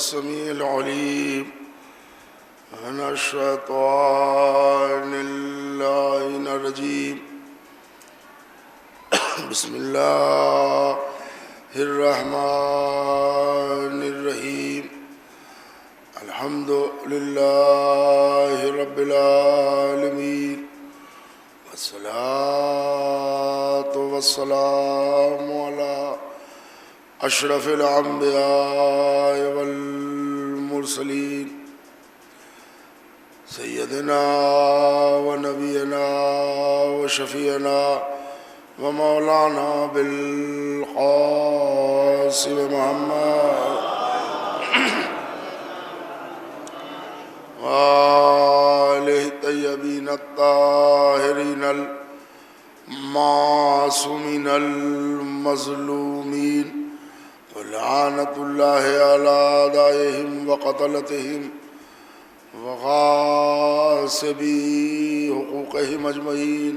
السميع العليم من الشيطان اللعين الرجيم. بسم الله الرحمن الرحيم. الحمد لله رب العالمين، والصلاة والسلام على أشرف الأنبياء والمرسلين سيدنا ونبينا وشفيعنا ومولانا بالقاسم محمد وآله الطيبين الطاهرين المعصومين المظلومين، ولعنة الله على أعدائهم وقتلتهم وغاصبي حقوقهم أجمعين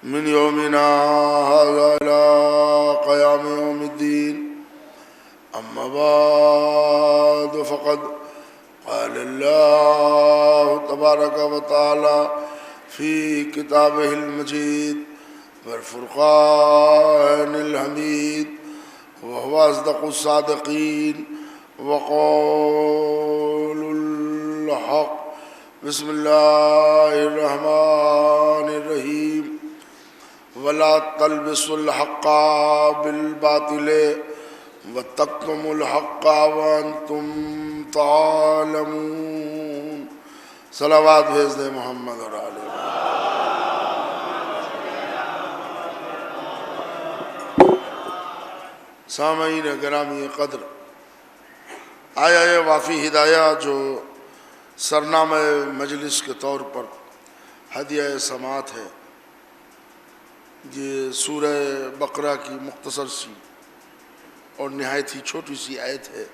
من يومنا هذا إلى قيام يوم الدين. أما بعد فقد قال الله تبارك وتعالى في كتابه المجيد والفرقان الحميد، وهو أصدق الصادقين وقول الحق. بسم الله الرحمن الرحيم. ولا تلبسوا الحق بالباطل وتكتموا الحق وانتم تعلمون. صلوات بھیج دیں محمد اور آلہ. سامعین گرامی قدر، آیا وافی ہدایہ جو سرنامہ مجلس کے طور پر ہدیہ سماعت ہے، یہ سورہ بقرہ کی مختصر سی اور نہایت ہی چھوٹی سی آیت ہے،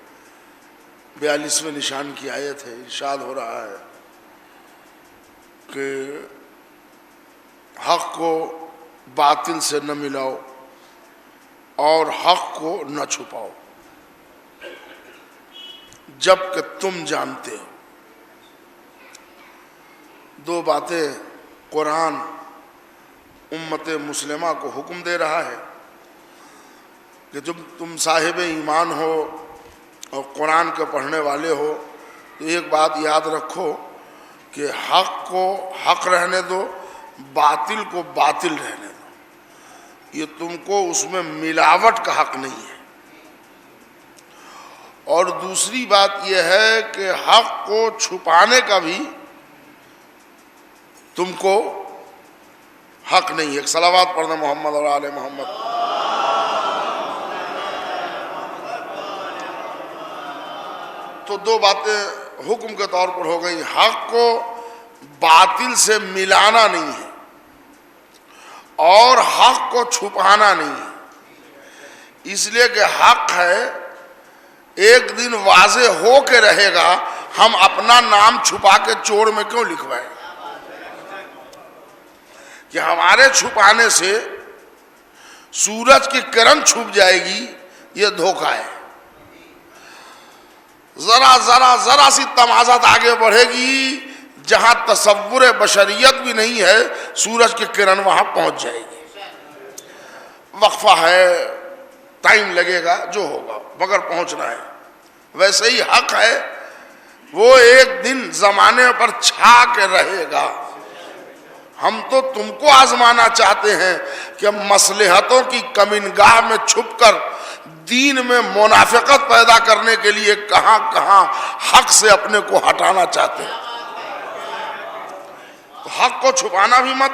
42ویں نشان کی آیت ہے. ارشاد ہو رہا ہے کہ حق کو باطل سے نہ ملاؤ اور حق کو نہ چھپاؤ جب کہ تم جانتے ہو. دو باتیں قرآن امت مسلمہ کو حکم دے رہا ہے کہ جب تم صاحب ایمان ہو اور قرآن کے پڑھنے والے ہو تو ایک بات یاد رکھو کہ حق کو حق رہنے دو، باطل کو باطل رہنے دو. یہ تم کو اس میں ملاوٹ کا حق نہیں ہے. اور دوسری بات یہ ہے کہ حق کو چھپانے کا بھی تم کو حق نہیں ہے. ایک صلوات پڑھنا محمد اور آل محمد. تو دو باتیں حکم کے طور پر ہو گئی. حق کو باطل سے ملانا نہیں ہے اور حق کو چھپانا نہیں ہے. اس لیے کہ حق ہے، ایک دن واضح ہو کے رہے گا. ہم اپنا نام چھپا کے چور میں کیوں لکھوائیں؟ کہ ہمارے چھپانے سے سورج کی کرن چھپ جائے گی، یہ دھوکہ ہے. ذرا سی تمازت آگے بڑھے گی، جہاں تصور بشریت بھی نہیں ہے سورج کی کرن وہاں پہنچ جائے گی. وقفہ ہے، ٹائم لگے گا، جو ہوگا مگر پہنچنا ہے. ویسے ہی حق ہے، وہ ایک دن زمانے پر چھا کے رہے گا. ہم تو تم کو آزمانا چاہتے ہیں کہ مصلحتوں کی کمینگاہ میں چھپ کر دین میں منافقت پیدا کرنے کے لیے کہاں کہاں حق سے اپنے کو ہٹانا چاہتے ہیں. تو حق کو چھپانا بھی مت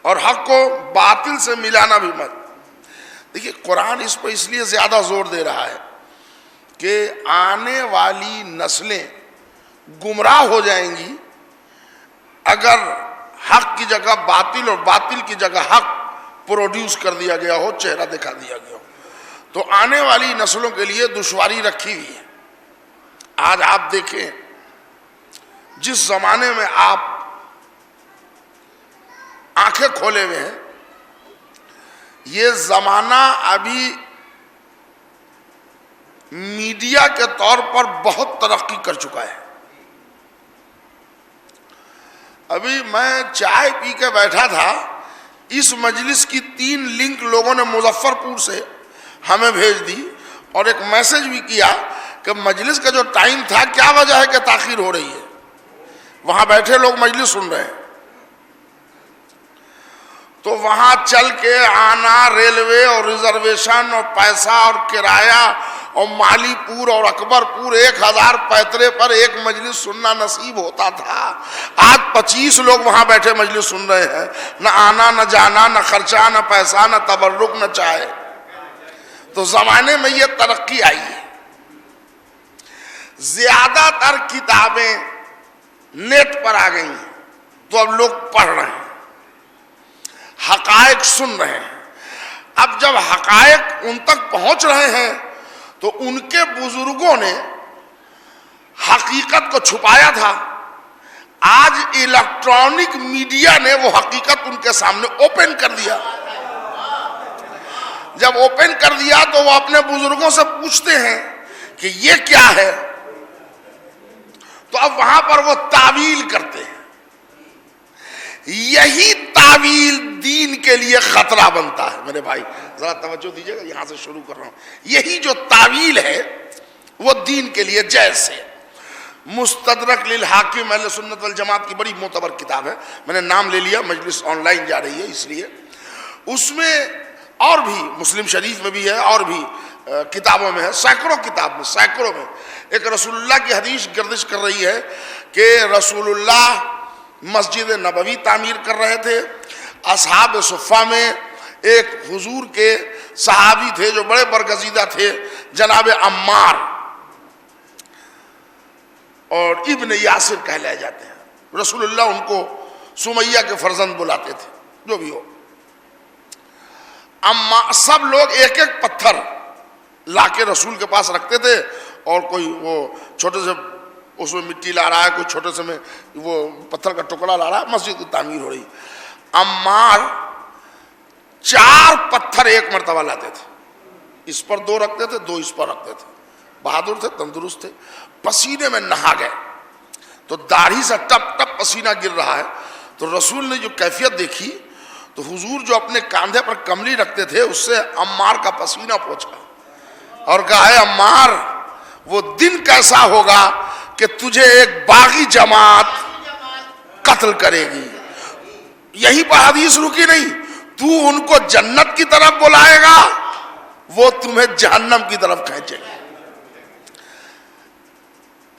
اور حق کو باطل سے ملانا بھی مت. دیکھیے قرآن اس پہ اس لیے زیادہ زور دے رہا ہے کہ آنے والی نسلیں گمراہ ہو جائیں گی اگر حق کی جگہ باطل اور باطل کی جگہ حق پروڈیوس کر دیا گیا ہو، چہرہ دکھا دیا گیا ہو. تو آنے والی نسلوں کے لیے دشواری رکھی ہوئی ہے. آج آپ دیکھیں، جس زمانے میں آپ آنکھیں کھولے ہوئے ہیں، یہ زمانہ ابھی میڈیا کے طور پر بہت ترقی کر چکا ہے. ابھی میں چائے پی کے بیٹھا تھا, اس مجلس کی 3 لنک لوگوں نے مظفر پور سے ہمیں بھیج دی اور ایک میسج بھی کیا کہ مجلس کا جو ٹائم تھا کیا وجہ ہے کہ تاخیر ہو رہی ہے. وہاں بیٹھے لوگ مجلس سن رہے ہیں. تو وہاں چل کے آنا, ریلوے اور ریزرویشن اور پیسہ اور کرایہ اور مالی پور اور اکبر پور 1000 پیترے پر ایک مجلس سننا نصیب ہوتا تھا. آج 25 لوگ وہاں بیٹھے مجلس سن رہے ہیں. نہ آنا نہ جانا, نہ خرچہ, نہ پیسہ, نہ تبرک, نہ چائے. تو زمانے میں یہ ترقی آئی ہے. زیادہ تر کتابیں نیٹ پر آ گئی ہیں تو اب لوگ پڑھ رہے ہیں, حقائق سن رہے ہیں. اب جب حقائق ان تک پہنچ رہے ہیں تو ان کے بزرگوں نے حقیقت کو چھپایا تھا. آج الیکٹرانک میڈیا نے وہ حقیقت ان کے سامنے اوپن کر دیا. جب اوپن کر دیا تو وہ اپنے بزرگوں سے پوچھتے ہیں کہ یہ کیا ہے, تو اب وہاں پر وہ تعویل کرتے ہیں. یہی تعویل دین کے لیے خطرہ بنتا ہے. میرے بھائی ذرا توجہ دیجیے گا, یہاں سے شروع کر رہا ہوں. یہی جو تعویل ہے وہ دین کے لیے جیسے مستدرک للحاکم اہل سنت والجماعت کی بڑی معتبر کتاب ہے, میں نے نام لے لیا, مجلس آن لائن جا رہی ہے اس لیے. اس میں اور بھی مسلم شریف میں بھی ہے اور بھی کتابوں میں ہے, سینکڑوں کتاب میں, سینکڑوں میں ایک رسول اللہ کی حدیث گردش کر رہی ہے کہ رسول اللہ مسجد نبوی تعمیر کر رہے تھے. اصحاب صفہ میں ایک حضور کے صحابی تھے جو بڑے برگزیدہ تھے, جناب عمار اور ابن یاسر کہلائے جاتے ہیں. رسول اللہ ان کو سمیہ کے فرزند بلاتے تھے, جو بھی ہو. اما سب لوگ ایک ایک پتھر لا کے رسول کے پاس رکھتے تھے, اور کوئی وہ چھوٹے سے اس میں مٹی لا رہا ہے, کوئی چھوٹے سے میں وہ پتھر کا ٹکڑا لا رہا ہے, مسجد کی تعمیر ہو رہی. عمار 4 پتھر ایک مرتبہ لاتے تھے, اس پر 2 رکھتے تھے, 2 اس پر رکھتے تھے. بہادر تھے, تندرست تھے. پسینے میں نہا گئے تو داڑھی سے ٹپ ٹپ پسینہ گر رہا ہے. تو رسول نے جو کیفیت دیکھی تو حضور جو اپنے کاندھے پر کملی رکھتے تھے اس سے عمار کا پسینہ پہنچا اور کہا, اے عمار وہ دن کیسا ہوگا کہ تجھے ایک باغی جماعت قتل کرے گی. یہی پر حدیث رکی نہیں, تو ان کو جنت کی طرف بلائے گا, وہ تمہیں جہنم کی طرف کھینچے گا.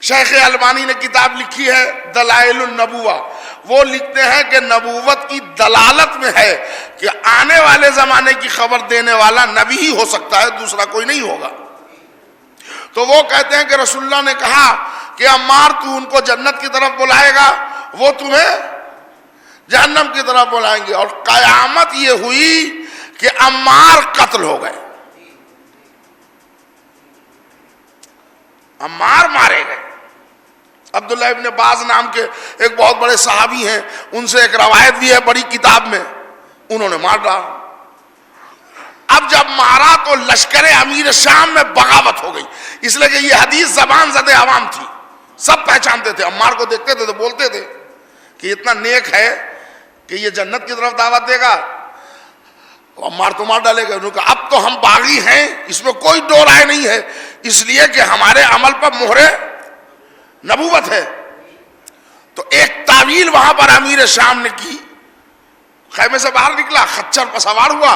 شیخ البانی نے کتاب لکھی ہے دلائل النبوہ. وہ لکھتے ہیں کہ نبوت کی دلالت میں ہے کہ آنے والے زمانے کی خبر دینے والا نبی ہی ہو سکتا ہے, دوسرا کوئی نہیں ہوگا. تو وہ کہتے ہیں کہ رسول اللہ نے کہا کہ عمار تو ان کو جنت کی طرف بلائے گا, وہ تمہیں جہنم کی طرف بلائیں گے. اور قیامت یہ ہوئی کہ عمار قتل ہو گئے, عمار مارے گئے. عبداللہ ابن باز نام کے ایک بہت بڑے صحابی ہیں, ان سے ایک روایت بھی ہے بڑی کتاب میں, انہوں نے مار ڈالا. اب جب مارا تو لشکر امیر شام میں بغاوت ہو گئی, اس لیے کہ یہ حدیث زبان زد عوام تھی, سب پہچانتے تھے. عمار کو دیکھتے تھے تو بولتے تھے کہ اتنا نیک ہے کہ یہ جنت کی طرف دعوت دے گا, عمار تو مار ڈالے گا. انہوں نے کہا اب تو ہم باغی ہیں, اس میں کوئی دو رائے نہیں ہے, اس لیے کہ ہمارے عمل پر مہر نبوت ہے. تو ایک تعویل وہاں پر امیر شام نے کی. خیمے سے باہر نکلا, خچر پر سوار ہوا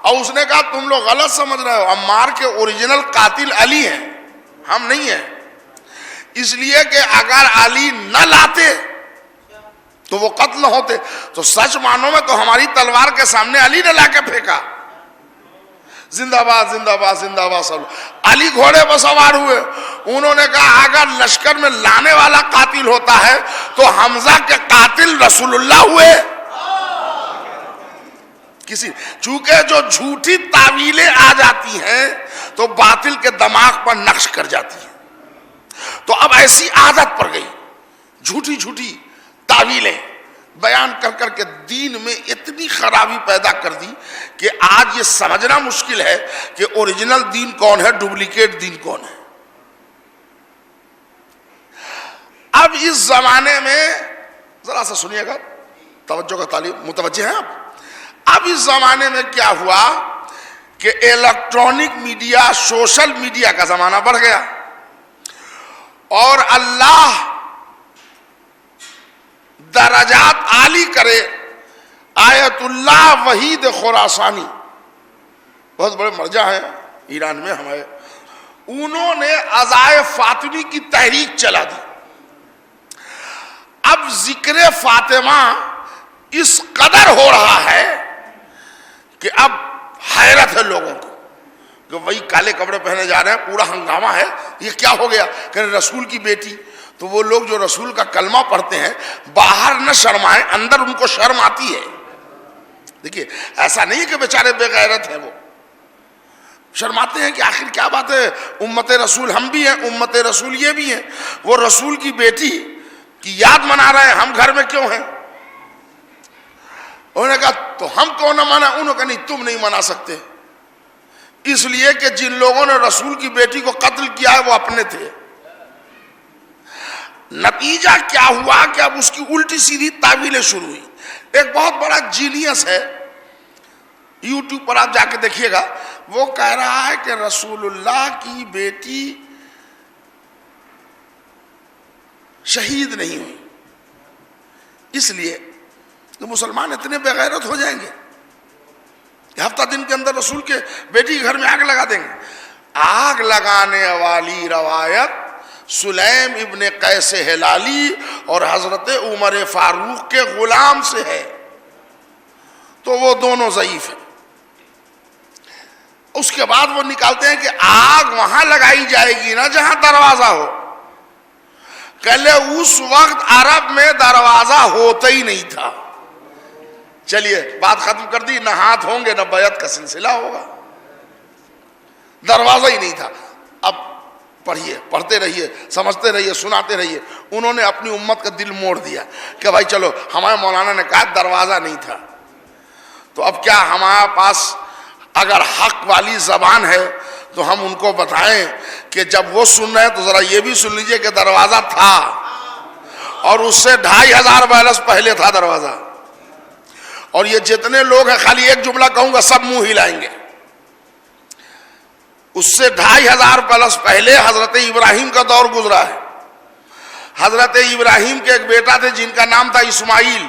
اور اس نے کہا تم لوگ غلط سمجھ رہے ہو, عمار کے اوریجنل قاتل علی ہیں, ہم نہیں ہیں. اس لیے کہ اگر علی نہ لاتے تو وہ قتل ہوتے. تو سچ معنوں میں تو ہماری تلوار کے سامنے علی نے لا کے پھینکا, زندہ باد زندہ باد زندہ باد. سب علی گھوڑے پر سوار ہوئے. انہوں نے کہا اگر لشکر میں لانے والا قاتل ہوتا ہے تو حمزہ کے قاتل رسول اللہ ہوئے. چونکہ جو جھوٹی تعویلیں آ جاتی ہیں تو باطل کے دماغ پر نقش کر جاتی ہیں. تو اب ایسی عادت پڑ گئی, جھوٹی جھوٹی تعویلیں بیان کر کر کے دین میں اتنی خرابی پیدا کر دی کہ آج یہ سمجھنا مشکل ہے کہ اوریجنل دین کون ہے, ڈپلیکیٹ دین کون ہے. اب اس زمانے میں ذرا سا سنیے گا، توجہ کا تعلیم، متوجہ ہیں آپ؟ اب اس زمانے میں کیا ہوا کہ الیکٹرانک میڈیا، سوشل میڈیا کا زمانہ بڑھ گیا، اور اللہ درجات عالی کرے، آیت اللہ وحید خراسانی، بہت بڑے مرجع ہیں ایران میں ہمارے، انہوں نے عزائے فاطمی کی تحریک چلا دی۔ اب ذکر فاطمہ اس قدر ہو رہا ہے کہ اب حیرت ہے لوگوں کو کہ وہی کالے کپڑے پہنے جا رہے ہیں، پورا ہنگامہ ہے، یہ کیا ہو گیا کہ رسول کی بیٹی۔ تو وہ لوگ جو رسول کا کلمہ پڑھتے ہیں باہر نہ شرمائیں، اندر ان کو شرم آتی ہے۔ دیکھیے ایسا نہیں کہ بیچارے بے غیرت ہیں، وہ شرماتے ہیں کہ آخر کیا بات ہے، امت رسول ہم بھی ہیں، امت رسول یہ بھی ہیں، وہ رسول کی بیٹی کی یاد منا رہے ہیں، ہم گھر میں کیوں ہیں؟ انہوں نے کہا تو ہم کیوں نہ منا؟ انہوں نے کہا نہیں تم نہیں منا سکتے، اس لیے کہ جن لوگوں نے رسول کی بیٹی کو قتل کیا ہے وہ اپنے تھے۔ نتیجہ کیا ہوا کہ اب اس کی الٹی سیدھی تعویلیں شروع ہوئی۔ ایک بہت بڑا جینیس ہے، یوٹیوب پر آپ جا کے دیکھیے گا، وہ کہہ رہا ہے کہ رسول اللہ کی بیٹی شہید نہیں ہوئی اس لیے کہ مسلمان اتنے بے غیرت ہو جائیں گے کہ ہفتہ دن کے اندر رسول کے بیٹی کے گھر میں آگ لگا دیں گے۔ آگ لگانے والی روایت سلیم ابن قیس ہلالی اور حضرت عمر فاروق کے غلام سے ہے، تو وہ دونوں ضعیف ہیں۔ اس کے بعد وہ نکالتے ہیں کہ آگ وہاں لگائی جائے گی نا جہاں دروازہ ہو۔ کہلے اس وقت عرب میں دروازہ ہوتا ہی نہیں تھا۔ چلیے بات ختم کر دی، نہ ہاتھ ہوں گے نہ بیعت کا سلسلہ ہوگا، دروازہ ہی نہیں تھا۔ اب پڑھیے، پڑھتے رہیے، سمجھتے رہیے، سناتے رہیے۔ انہوں نے اپنی امت کا دل موڑ دیا کہ بھائی چلو، ہمارے مولانا نے کہا دروازہ نہیں تھا، تو اب کیا ہمارے پاس اگر حق والی زبان ہے تو ہم ان کو بتائیں کہ جب وہ سن رہے ہیں تو ذرا یہ بھی سن لیجئے کہ دروازہ تھا، اور اس سے 2500 برس پہلے تھا دروازہ۔ اور یہ جتنے لوگ ہیں، خالی ایک جملہ کہوں گا سب منہ ہلائیں گے، اس سے 2500 برس پہلے حضرت ابراہیم کا دور گزرا ہے۔ حضرت ابراہیم کے ایک بیٹا تھے جن کا نام تھا اسماعیل،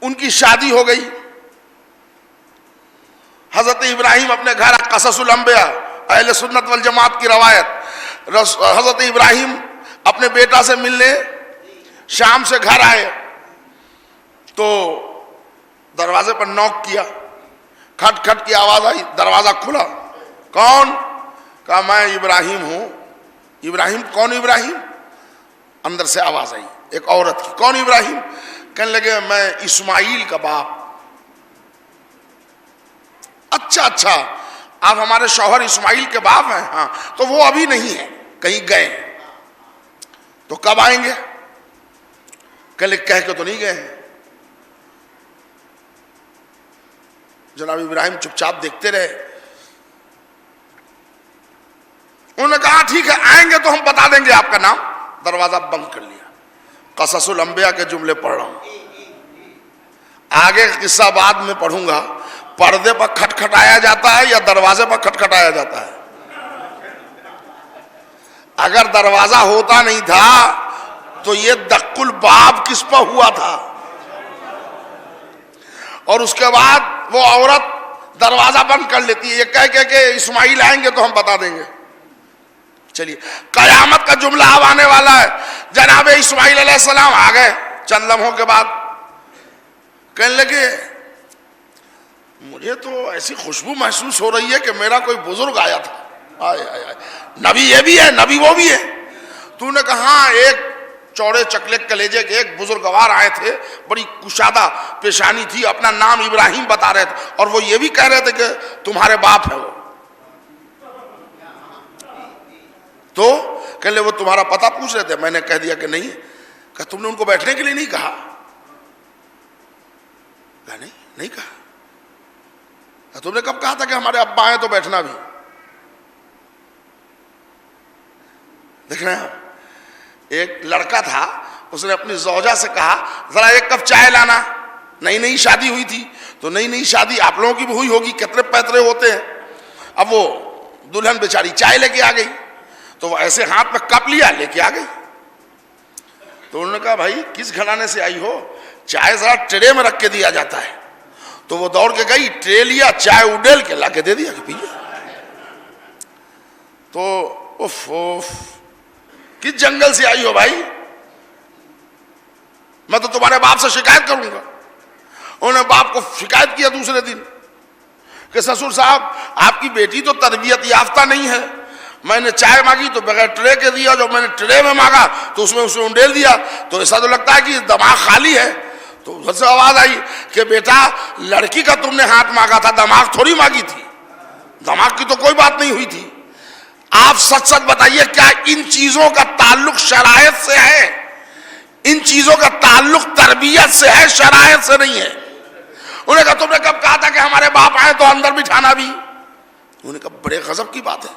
ان کی شادی ہو گئی۔ حضرت ابراہیم اپنے گھر، قصص الانبیاء اہل سنت والجماعت کی روایت، حضرت ابراہیم اپنے بیٹا سے ملنے شام سے گھر آئے تو دروازے پر نوک کیا، کھٹ کھٹ کی آواز آئی، دروازہ کھلا۔ کون؟ کہا میں ابراہیم ہوں۔ ابراہیم؟ کون ابراہیم؟ اندر سے آواز آئی ایک عورت کی، کون ابراہیم؟ کہنے لگے میں اسماعیل کا باپ۔ اچھا آپ ہمارے شوہر اسماعیل کے باپ ہیں؟ ہاں۔ تو وہ ابھی نہیں ہے، کہیں گئے، تو کب آئیں گے؟ کہہ کے تو نہیں گئے ہیں۔ جناب ابراہیم چپ چاپ دیکھتے رہے۔ انہوں نے کہا ٹھیک ہے آئیں گے تو ہم بتا دیں گے آپ کا نام۔ دروازہ بند کر لیا۔ قصص الانبیاء کے جملے پڑھ رہا ہوں، آگے قصہ بعد میں پڑھوں گا۔ پردے پر کھٹکھٹایا جاتا ہے یا دروازے پر کھٹکھٹایا جاتا ہے؟ اگر دروازہ ہوتا نہیں تھا تو یہ دق الباب کس پر ہوا تھا؟ اور اس کے بعد وہ عورت دروازہ بند کر لیتی ہے، یہ کہہ کہ اسماعیل آئیں گے تو ہم بتا دیں گے۔ چلیے قیامت کا جملہ اب آنے والا ہے۔ جناب اسماعیل علیہ السلام آ گئے چند لمحوں کے بعد، کہنے لگے مجھے تو ایسی خوشبو محسوس ہو رہی ہے کہ میرا کوئی بزرگ آیا تھا۔ آئے آئے آئے، نبی یہ بھی ہے، نبی وہ بھی ہے۔ تو نے کہا ہاں، ایک چوڑے چکلے کلیجے کے ایک بزرگوار آئے تھے، بڑی کشادہ پیشانی تھی، اپنا نام ابراہیم بتا رہے تھے، اور وہ یہ بھی کہہ رہے تھے کہ تمہارے باپ ہے وہ۔ تو کہہ لے وہ تمہارا پتہ پوچھ رہے تھے، میں نے کہہ دیا کہ نہیں۔ کہ تم نے ان کو بیٹھنے کے لیے نہیں کہا؟ نہیں کہا۔ تم نے کب کہا تھا کہ ہمارے ابا ہیں تو بیٹھنا بھی؟ دیکھ رہے ہیں آپ، ایک لڑکا تھا, اس نے اپنی زوجہ سے کہا ذرا ایک کپ چائے لانا. نئی نئی شادی ہوئی تھی, تو نئی نئی شادی آپ لوگوں کی بھی ہوئی ہوگی, کتنے پیترے ہوتے ہیں. اب وہ دلہن بیچاری چائے لے کے آ گئی, تو وہ ایسے ہاتھ میں کپ لیا, لے کے آ گئی. تو انہوں نے کہا بھائی کس گھرانے سے آئی ہو, چائے ذرا ٹرے میں رکھ کے دیا جاتا ہے. تو وہ دوڑ کے گئی, ٹرے لیا, چائے اڈیل کے لا کے دے دیا کہ پیجیے. تو اف کس جنگل سے آئی ہو بھائی, میں تو تمہارے باپ سے شکایت کروں گا. انہوں نے باپ کو شکایت کیا دوسرے دن کہ سسر صاحب آپ کی بیٹی تو تربیت یافتہ نہیں ہے, میں نے چائے مانگی تو بغیر ٹرے کے دیا, جو میں نے ٹرے میں مانگا تو اس میں اسے انڈیل دیا, تو ایسا تو لگتا ہے کہ دماغ خالی ہے. تو ادھر سے آواز آئی کہ بیٹا لڑکی کا تم نے ہاتھ مانگا تھا, دماغ تھوڑی مانگی تھی, دماغ کی تو کوئی بات نہیں ہوئی تھی. آپ سچ سچ بتائیے کیا ان چیزوں کا تعلق شرائط سے ہے؟ ان چیزوں کا تعلق تربیت سے ہے, شرائط سے نہیں ہے. انہوں نے کہا تم نے کب کہا تھا کہ ہمارے باپ آئے تو اندر بٹھانا بھی؟ انہوں نے کہا بڑے غضب کی بات ہے.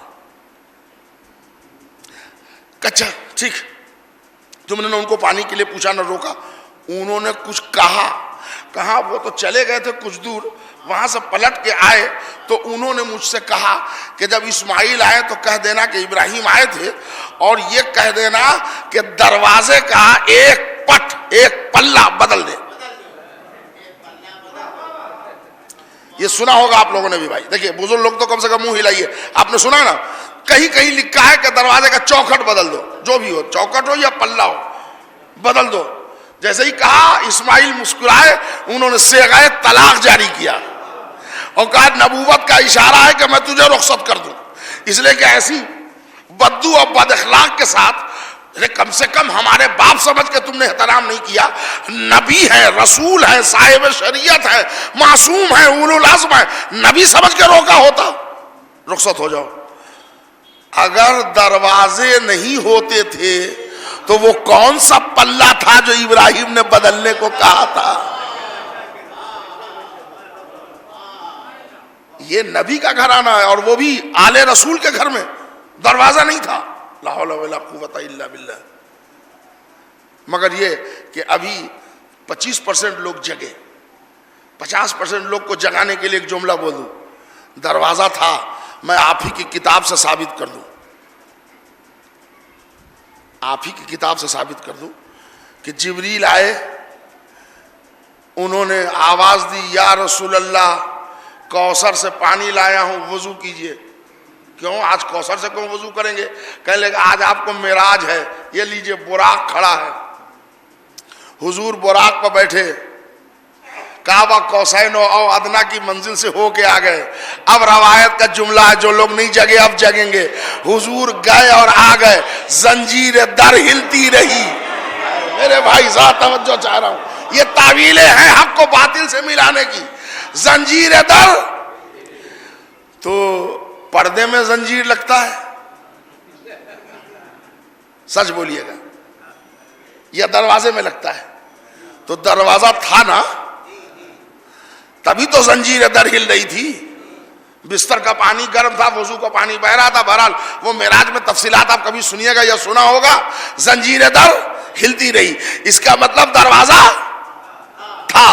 اچھا ٹھیک, تم نے ان کو پانی کے لیے پوچھا, نہ روکا. انہوں نے کچھ کہا وہ تو چلے گئے تھے کچھ دور, وہاں سے پلٹ کے آئے تو انہوں نے مجھ سے کہا کہ جب اسماعیل آئے تو کہہ دینا کہ ابراہیم آئے تھے, اور یہ کہہ دینا کہ دروازے کا ایک پلہ بدل دے. یہ سنا ہوگا آپ لوگوں نے بھی بھائی, دیکھیے بزرگ لوگ تو کم سے کم منہ ہلائیے. آپ نے سنا نا, کہیں لکھا ہے کہ دروازے کا چوکھٹ بدل دو, جو بھی ہو, چوکھٹ ہو یا پلہ ہو, بدل دو. جیسے ہی کہا اسماعیل مسکرائے, انہوں نے صیغہ طلاق جاری کیا اور کہا نبوت کا اشارہ ہے کہ میں تجھے رخصت کر دوں. اس لیے کہ ایسی بدو اور بد اخلاق کے ساتھ کم سے کم ہمارے باپ سمجھ کے تم نے احترام نہیں کیا. نبی ہے, رسول ہے, صاحب شریعت ہے, معصوم ہے, اولو العزم ہے, نبی سمجھ کے روکا ہوتا رخصت ہو جاؤ. اگر دروازے نہیں ہوتے تھے تو وہ کون سا پلہ تھا جو ابراہیم نے بدلنے کو کہا تھا؟ یہ نبی کا گھرانہ ہے, اور وہ بھی آل رسول کے گھر میں دروازہ نہیں تھا. لا حول ولا قوت الا باللہ. مگر یہ کہ ابھی 25% لوگ جگے, 50% لوگ کو جگانے کے لیے ایک جملہ بولوں, دروازہ تھا, میں آپ ہی کی کتاب سے ثابت کر دوں, آپ ہی کی کتاب سے ثابت کر دوں کہ جبریل آئے, انہوں نے آواز دی یا رسول اللہ کوثر سے پانی لایا ہوں, وضو کیجئے. کیوں آج کوثر سے کیوں وضو کریں گے؟ کہنے لگے آج آپ کو معراج ہے, یہ لیجئے براق کھڑا ہے. حضور براق پر بیٹھے, کعبہ قوسین او ادنا کی منزل سے ہو کے آ گئے. اب روایت کا جملہ ہے, جو لوگ نہیں جگے اب جگیں گے. حضور گئے اور آ گئے, زنجیر در ہلتی رہی. میرے بھائی ذرا توجہ چاہ رہا ہوں, یہ تعویلیں ہیں حق کو باطل سے ملانے کی. زنجیر در, تو پردے میں زنجیر لگتا ہے, سچ بولیے گا, یا دروازے میں لگتا ہے؟ تو دروازہ تھا نا, تبھی تو زنجیر در ہل رہی تھی. بستر کا پانی گرم تھا, وضو کا پانی بہ رہا تھا. بہرحال وہ معراج میں تفصیلات آپ کبھی سنیے گا یا سنا ہوگا. زنجیر در ہلتی رہی, اس کا مطلب دروازہ تھا.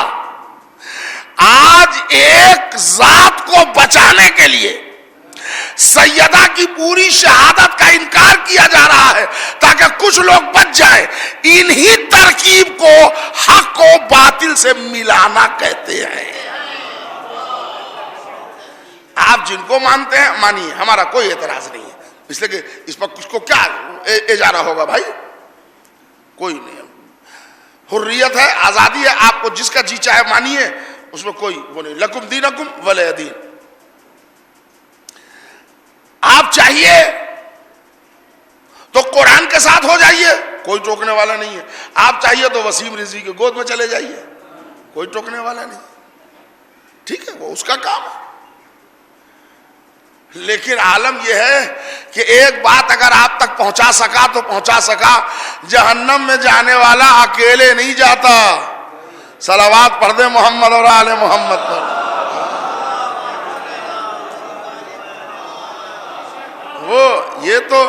آج ایک ذات کو بچانے کے لیے سیدہ کی پوری شہادت کا انکار کیا جا رہا ہے تاکہ کچھ لوگ بچ جائیں. انہی ترکیب کو حق کو باطل سے ملانا کہتے ہیں. آپ جن کو مانتے ہیں مانیے, ہمارا کوئی اعتراض نہیں ہے, اس لیے کہ اس پر کچھ کو کیا اجارہ ہوگا بھائی, کوئی نہیں. حریت ہے, آزادی ہے, آپ کو جس کا جی چاہے مانیے, اس میں کوئی وہ نہیں. لکم دینکم ولی دین. آپ چاہیے تو قرآن کے ساتھ ہو جائیے, کوئی ٹوکنے والا نہیں ہے. آپ چاہیے تو وسیم رضوی کے گود میں چلے جائیے, کوئی ٹوکنے والا نہیں. ٹھیک ہے, وہ اس کا کام ہے. لیکن عالم یہ ہے کہ ایک بات اگر آپ تک پہنچا سکا تو پہنچا سکا, جہنم میں جانے والا اکیلے نہیں جاتا. صلوات پڑھ دے محمد اور آل محمد پر. وہ یہ تو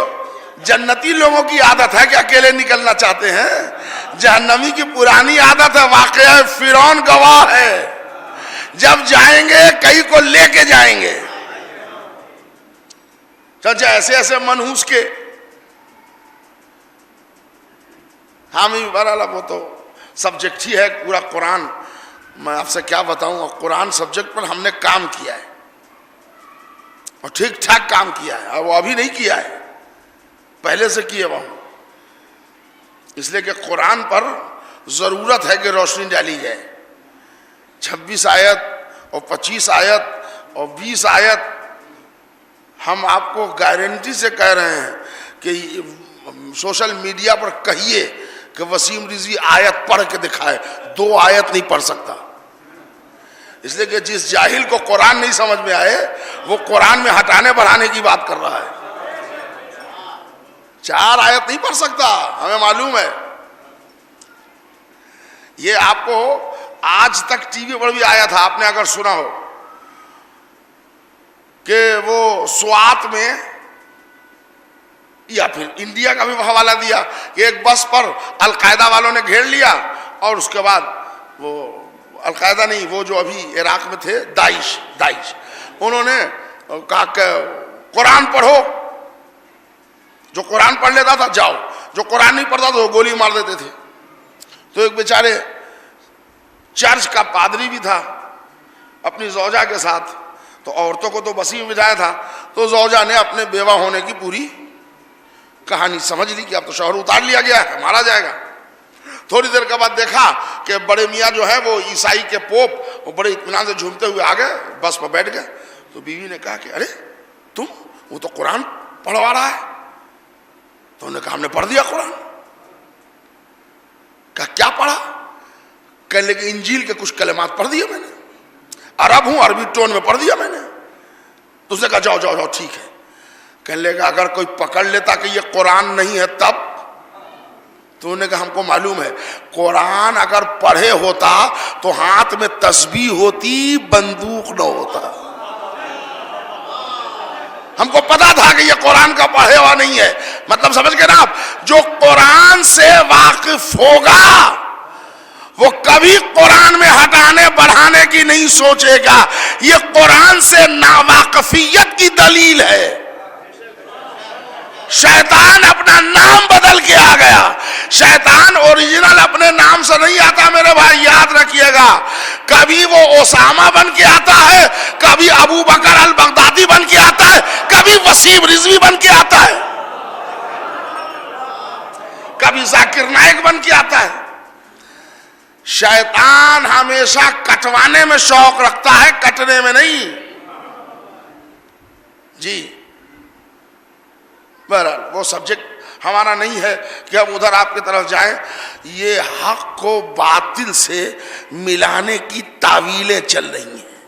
جنتی لوگوں کی عادت ہے کہ اکیلے نکلنا چاہتے ہیں، جہنمی کی پرانی عادت ہے، واقعہ فرعون گواہ ہے، جب جائیں گے کئی کو لے کے جائیں گے. چاچا ایسے ایسے منحوس کے حامی بہرحال وہ تو سبجیکٹ ہی ہے پورا قرآن. میں آپ سے کیا بتاؤں، قرآن سبجیکٹ پر ہم نے کام کیا ہے اور ٹھیک ٹھاک کام کیا ہے، اور وہ ابھی نہیں کیا ہے، پہلے سے کیے وہ. اس لیے کہ قرآن پر ضرورت ہے کہ روشنی ڈالی جائے. 26 آیت اور 25 آیت اور 20 آیت ہم آپ کو گارنٹی سے کہہ رہے ہیں کہ سوشل میڈیا پر کہیے کہ وسیم رضوی آیت پڑھ کے دکھائے، 2 آیت نہیں پڑھ سکتا. اس لیے کہ جس جاہل کو قرآن نہیں سمجھ میں آئے وہ قرآن میں ہٹانے بڑھانے کی بات کر رہا ہے. 4 آیت نہیں پڑھ سکتا، ہمیں معلوم ہے. یہ آپ کو آج تک ٹی وی پر بھی آیا تھا، آپ نے اگر سنا ہو کہ وہ سوات میں، یا پھر انڈیا کا بھی حوالہ دیا کہ ایک بس پر القاعدہ والوں نے گھیر لیا، اور اس کے بعد وہ القاعدہ نہیں، وہ جو ابھی عراق میں تھے داعش، انہوں نے کہا کہ قرآن پڑھو. جو قرآن پڑھ لیتا تھا جاؤ، جو قرآن نہیں پڑھتا تو وہ گولی مار دیتے تھے. تو ایک بیچارے چرچ کا پادری بھی تھا اپنی زوجہ کے ساتھ، تو عورتوں کو تو بسی میں بٹھایا تھا، تو زوجہ نے اپنے بیوہ ہونے کی پوری کہانی سمجھ لی کہ اب تو شوہر اتار لیا گیا ہے، مارا جائے گا. تھوڑی دیر کے بعد دیکھا کہ بڑے میاں جو ہے وہ عیسائی کے پوپ، وہ بڑے اطمینان سے جھومتے ہوئے آ گئے، بس پر بیٹھ گئے. تو بیوی نے کہا کہ ارے تم، وہ تو قرآن پڑھوا رہا ہے. تو انہوں نے کہا ہم نے پڑھ دیا قرآن. کہا کیا پڑھا؟ کہنے لگے انجیل کے کچھ کلمات پڑھ دیے میں نے، عرب ہوں، عربی ٹون میں پڑھ دیا میں نے. تو اس نے کہا جاؤ جاؤ جاؤ ٹھیک ہے. کہنے لگا اگر کوئی پکڑ لیتا کہ یہ قرآن نہیں ہے تب؟ تو انہوں نے کہا ہم کو معلوم ہے، قرآن اگر پڑھے ہوتا تو ہاتھ میں تسبیح ہوتی، بندوق نہ ہوتا. ہم کو پتا تھا کہ یہ قرآن کا پڑھے ہوا نہیں ہے. مطلب سمجھ گئے نا آپ؟ جو قرآن سے واقف ہوگا وہ کبھی قرآن میں ہٹانے بڑھانے کی نہیں سوچے گا. یہ قرآن سے ناواقفیت کی دلیل ہے. شیطان اپنا نام بدل کے آ گیا. شیطان اوریجنل اپنے نام سے نہیں آتا میرے بھائی، یاد رکھیے گا. کبھی وہ اسامہ بن کے آتا ہے، کبھی ابو بکر البغدادی بن کے آتا ہے، کبھی وسیم رضوی بن کے آتا ہے، کبھی ذاکر نائک بن کے آتا ہے. شیطان ہمیشہ کٹوانے میں شوق رکھتا ہے، کٹنے میں نہیں. جی بہرحال وہ سبجیکٹ ہمارا نہیں ہے کہ ہم ادھر آپ کی طرف جائیں. یہ حق کو باطل سے ملانے کی تعویلیں چل رہی ہیں.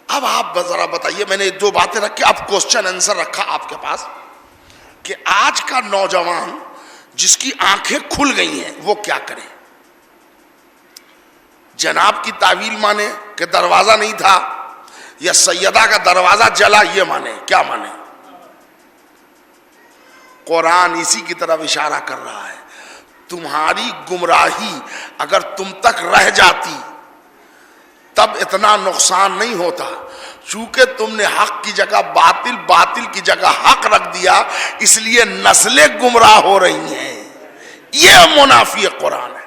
اب آپ ذرا بتائیے، میں نے 2 باتیں رکھی، اب کوسچن آنسر رکھا آپ کے پاس کہ آج کا نوجوان جس کی آنکھیں کھل گئی ہیں وہ کیا کرے؟ جناب کی تعویل مانے کہ دروازہ نہیں تھا، یا سیدہ کا دروازہ جلا یہ مانے؟ کیا مانے؟ قرآن اسی کی طرف اشارہ کر رہا ہے. تمہاری گمراہی اگر تم تک رہ جاتی تب اتنا نقصان نہیں ہوتا. چونکہ تم نے حق کی جگہ باطل، باطل کی جگہ حق رکھ دیا، اس لیے نسلیں گمراہ ہو رہی ہیں. یہ منافی قرآن ہے.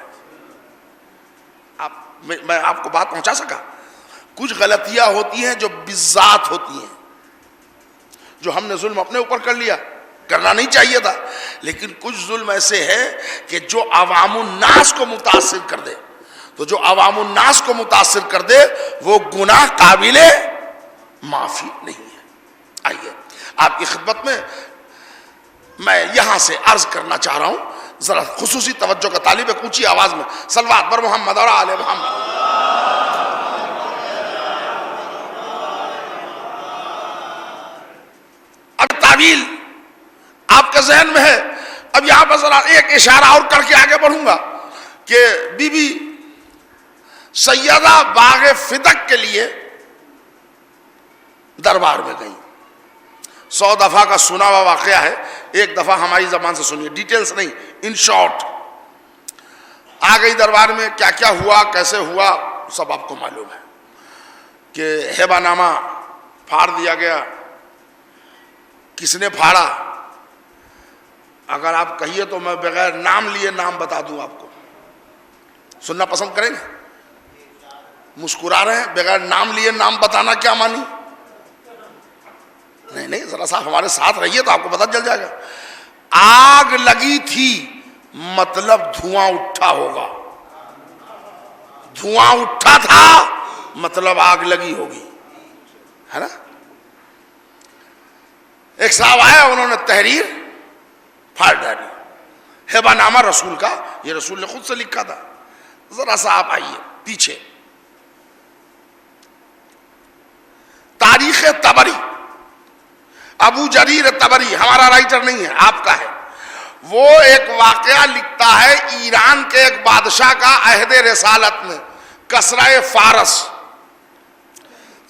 میں آپ کو بات پہنچا سکا؟ کچھ غلطیاں ہوتی ہیں جو بالذات ہوتی ہیں، جو ہم نے ظلم اپنے اوپر کر لیا، کرنا نہیں چاہیے تھا. لیکن کچھ ظلم ایسے ہے کہ جو عوام الناس کو متاثر کر دے، تو جو عوام الناس کو متاثر کر دے وہ گناہ قابل معافی نہیں ہے. آئیے آپ کی خدمت میں یہاں سے عرض کرنا چاہ رہا ہوں، ذرا خصوصی توجہ کا طالب ہے، اونچی آواز میں صلوات بر محمد اور آل محمد. اب تعویل آپ کے ذہن میں ہے. اب یہاں پر ذرا ایک اشارہ اور کر کے آگے بڑھوں گا کہ بی بی سیدہ باغ فدق کے لیے دربار میں گئی. 100 دفعہ کا سنا ہوا واقعہ ہے، ایک دفعہ ہماری زبان سے سنیے، ڈیٹیلز نہیں، ان شارٹ۔ آ گئی دربار میں، کیا کیا ہوا، کیسے ہوا، سب آپ کو معلوم ہے کہ ہیبہ نامہ پھاڑ دیا گیا۔ کس نے پھاڑا؟ اگر آپ کہیے تو میں بغیر نام لیے نام بتا دوں آپ کو، سننا پسند کریں گے؟ مسکرا رہے ہیں، بغیر نام لیے نام بتانا کیا مانی؟ نہیں، ذرا سا ہمارے ساتھ رہیے تو آپ کو پتہ چل جائے گا۔ آگ لگی تھی مطلب دھواں اٹھا ہوگا، دھواں اٹھا تھا مطلب آگ لگی ہوگی، ہے نا؟ ایک صاحب آیا، انہوں نے تحریر پھاڑ ڈالی، ہیبہ نامہ رسول کا، یہ رسول نے خود سے لکھا تھا۔ ذرا سا آپ آئیے پیچھے، تاریخ طبری، ابو جریر طبری، ہمارا رائٹر نہیں ہے، آپ کا ہے، وہ ایک واقعہ لکھتا ہے ایران کے ایک بادشاہ کا عہد رسالت میں، کسرہ فارس۔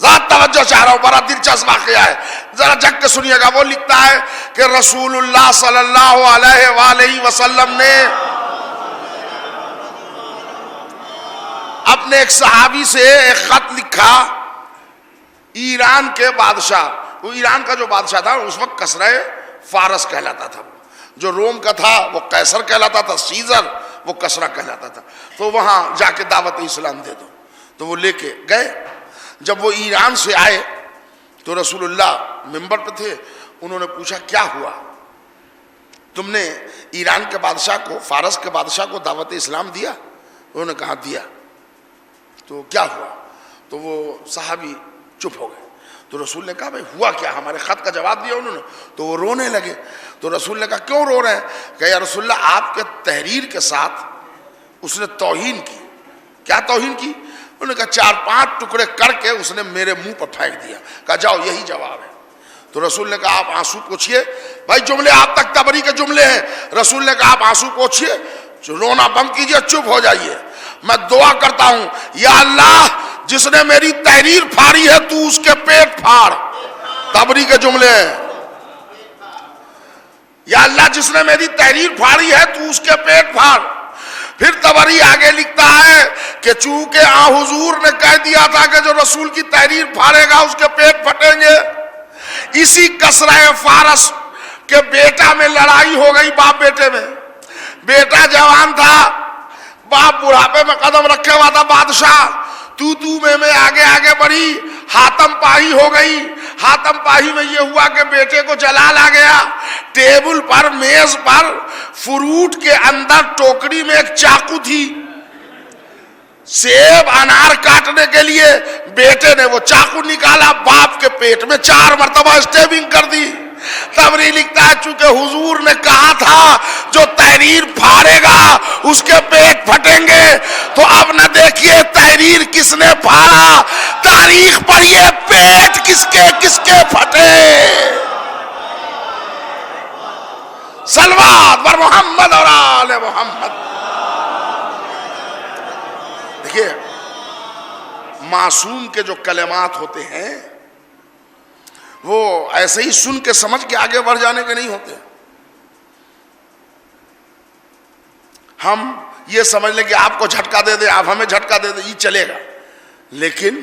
ذات توجہ چاہ رہا ہوں، بڑا دلچسپ واقعہ ہے، ذرا جگ کے سنیے گا۔ وہ لکھتا ہے کہ رسول اللہ صلی اللہ علیہ وآلہ وسلم نے اپنے ایک صحابی سے ایک خط لکھا، ایران کے بادشاہ، وہ ایران کا جو بادشاہ تھا اس وقت کسرہ فارس کہلاتا تھا، جو روم کا تھا وہ قیصر کہلاتا تھا، سیزر وہ کسرہ کہلاتا تھا، تو وہاں جا کے دعوت اسلام دے دو۔ تو وہ لے کے گئے۔ جب وہ ایران سے آئے تو رسول اللہ منبر پہ تھے، انہوں نے پوچھا کیا ہوا، تم نے ایران کے بادشاہ کو، فارس کے بادشاہ کو دعوت اسلام دیا؟ انہوں نے کہا دیا۔ تو کیا ہوا؟ تو وہ صحابی چپ ہو گئے۔ تو رسول نے کہا بھائی ہوا کیا؟ ہمارے خط کا جواب دیا انہوں نے۔ تو وہ رونے لگے۔ تو رسول نے کہا کیوں رو رہے ہیں؟ کہ یا رسول اللہ آپ کے تحریر کے ساتھ اس نے توہین کی۔ کیا توہین کی؟ انہوں نے کہا 4-5 ٹکڑے کر کے اس نے میرے منہ پر پھینک دیا۔ کہا جاؤ یہی جواب ہے۔ تو رسول نے کہا آپ آنسو پوچھئے، بھائی جملے آپ تک طبری کے جملے ہیں۔ رسول نے کہا آپ آنسو پوچھئے، رونا بند کیجئے، چپ ہو جائیے، میں دعا کرتا ہوں یا اللہ جس نے میری تحریر پھاڑی ہے تو اس کے پیٹ پھاڑ۔ طبری کے جملے ہیں، یا اللہ جس نے میری تحریر پھاڑی ہے تو اس کے پیٹ پھاڑ۔ پھر طبری آگے لکھتا ہے کہ چونکہ حضور نے کہہ دیا تھا کہ جو رسول کی تحریر پھاڑے گا اس کے پیٹ پھٹیں گے، اسی کسرہ فارس کے بیٹا میں لڑائی ہو گئی، باپ بیٹے میں۔ بیٹا جوان تھا، باپ بڑھاپے میں قدم رکھے ہوا تھا، بادشاہ تو میں آگے آگے بڑھی، حاتم پاہی ہو گئی۔ حاتم پاہی میں یہ ہوا کہ بیٹے کو جلال آ گیا۔ ٹیبل پر، میز پر، فروٹ کے اندر ٹوکری میں ایک چاقو تھی، سیب انار کاٹنے کے لیے بیٹے نے وہ چاقو نکالا، باپ کے پیٹ میں 4 مرتبہ اسٹیبنگ کر دی۔ طبری لکھتا ہے چونکہ حضور نے کہا تھا جو تحریر پھاڑے گا اس کے پیٹ پھٹیں گے، تو اب نہ دیکھیے تحریر کس نے پھاڑا، تاریخ پڑھیے پیٹ کس کے پھٹے۔ صلوات بر محمد اور آل محمد۔ دیکھیے معصوم کے جو کلمات ہوتے ہیں وہ ایسے ہی سن کے سمجھ کے آگے بڑھ جانے کے نہیں ہوتے۔ ہم یہ سمجھ لیں کہ آپ کو جھٹکا دے دیں، آپ ہمیں جھٹکا دے دیں، یہ چلے گا، لیکن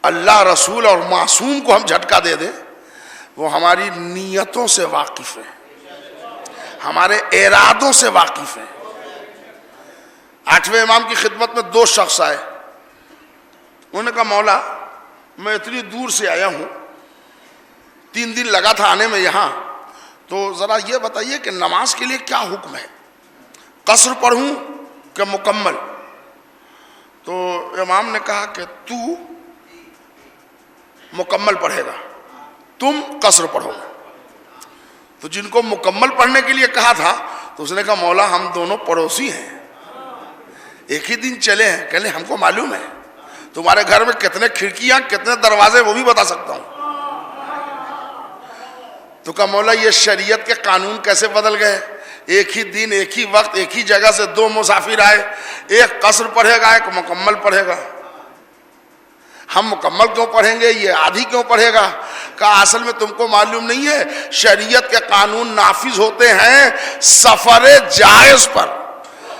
اللہ رسول اور معصوم کو ہم جھٹکا دے دیں، وہ ہماری نیتوں سے واقف ہے، ہمارے ارادوں سے واقف ہے۔ 8ویں امام کی خدمت میں 2 شخص آئے، انہوں نے کہا مولا میں اتنی دور سے آیا ہوں، 3 دن لگا تھا آنے میں یہاں، تو ذرا یہ بتائیے کہ نماز کے لیے کیا حکم ہے، قصر پڑھوں کہ مکمل؟ تو امام نے کہا کہ تو مکمل پڑھے گا، تم قصر پڑھو۔ تو جن کو مکمل پڑھنے کے لیے کہا تھا تو اس نے کہا مولا ہم دونوں پڑوسی ہیں، ایک ہی دن چلے ہیں۔ کہنے ہم کو معلوم ہے تمہارے گھر میں کتنے کھڑکیاں کتنے دروازے وہ بھی بتا سکتا ہوں۔ تو کہا مولا یہ شریعت کے قانون کیسے بدل گئے، ایک ہی دن ایک ہی وقت ایک ہی جگہ سے 2 مسافر آئے، ایک قصر پڑھے گا ایک مکمل پڑھے گا، ہم مکمل کیوں پڑھیں گے، یہ آدھی کیوں پڑھے گا؟ کہا اصل میں تم کو معلوم نہیں ہے شریعت کے قانون نافذ ہوتے ہیں سفر جائز پر،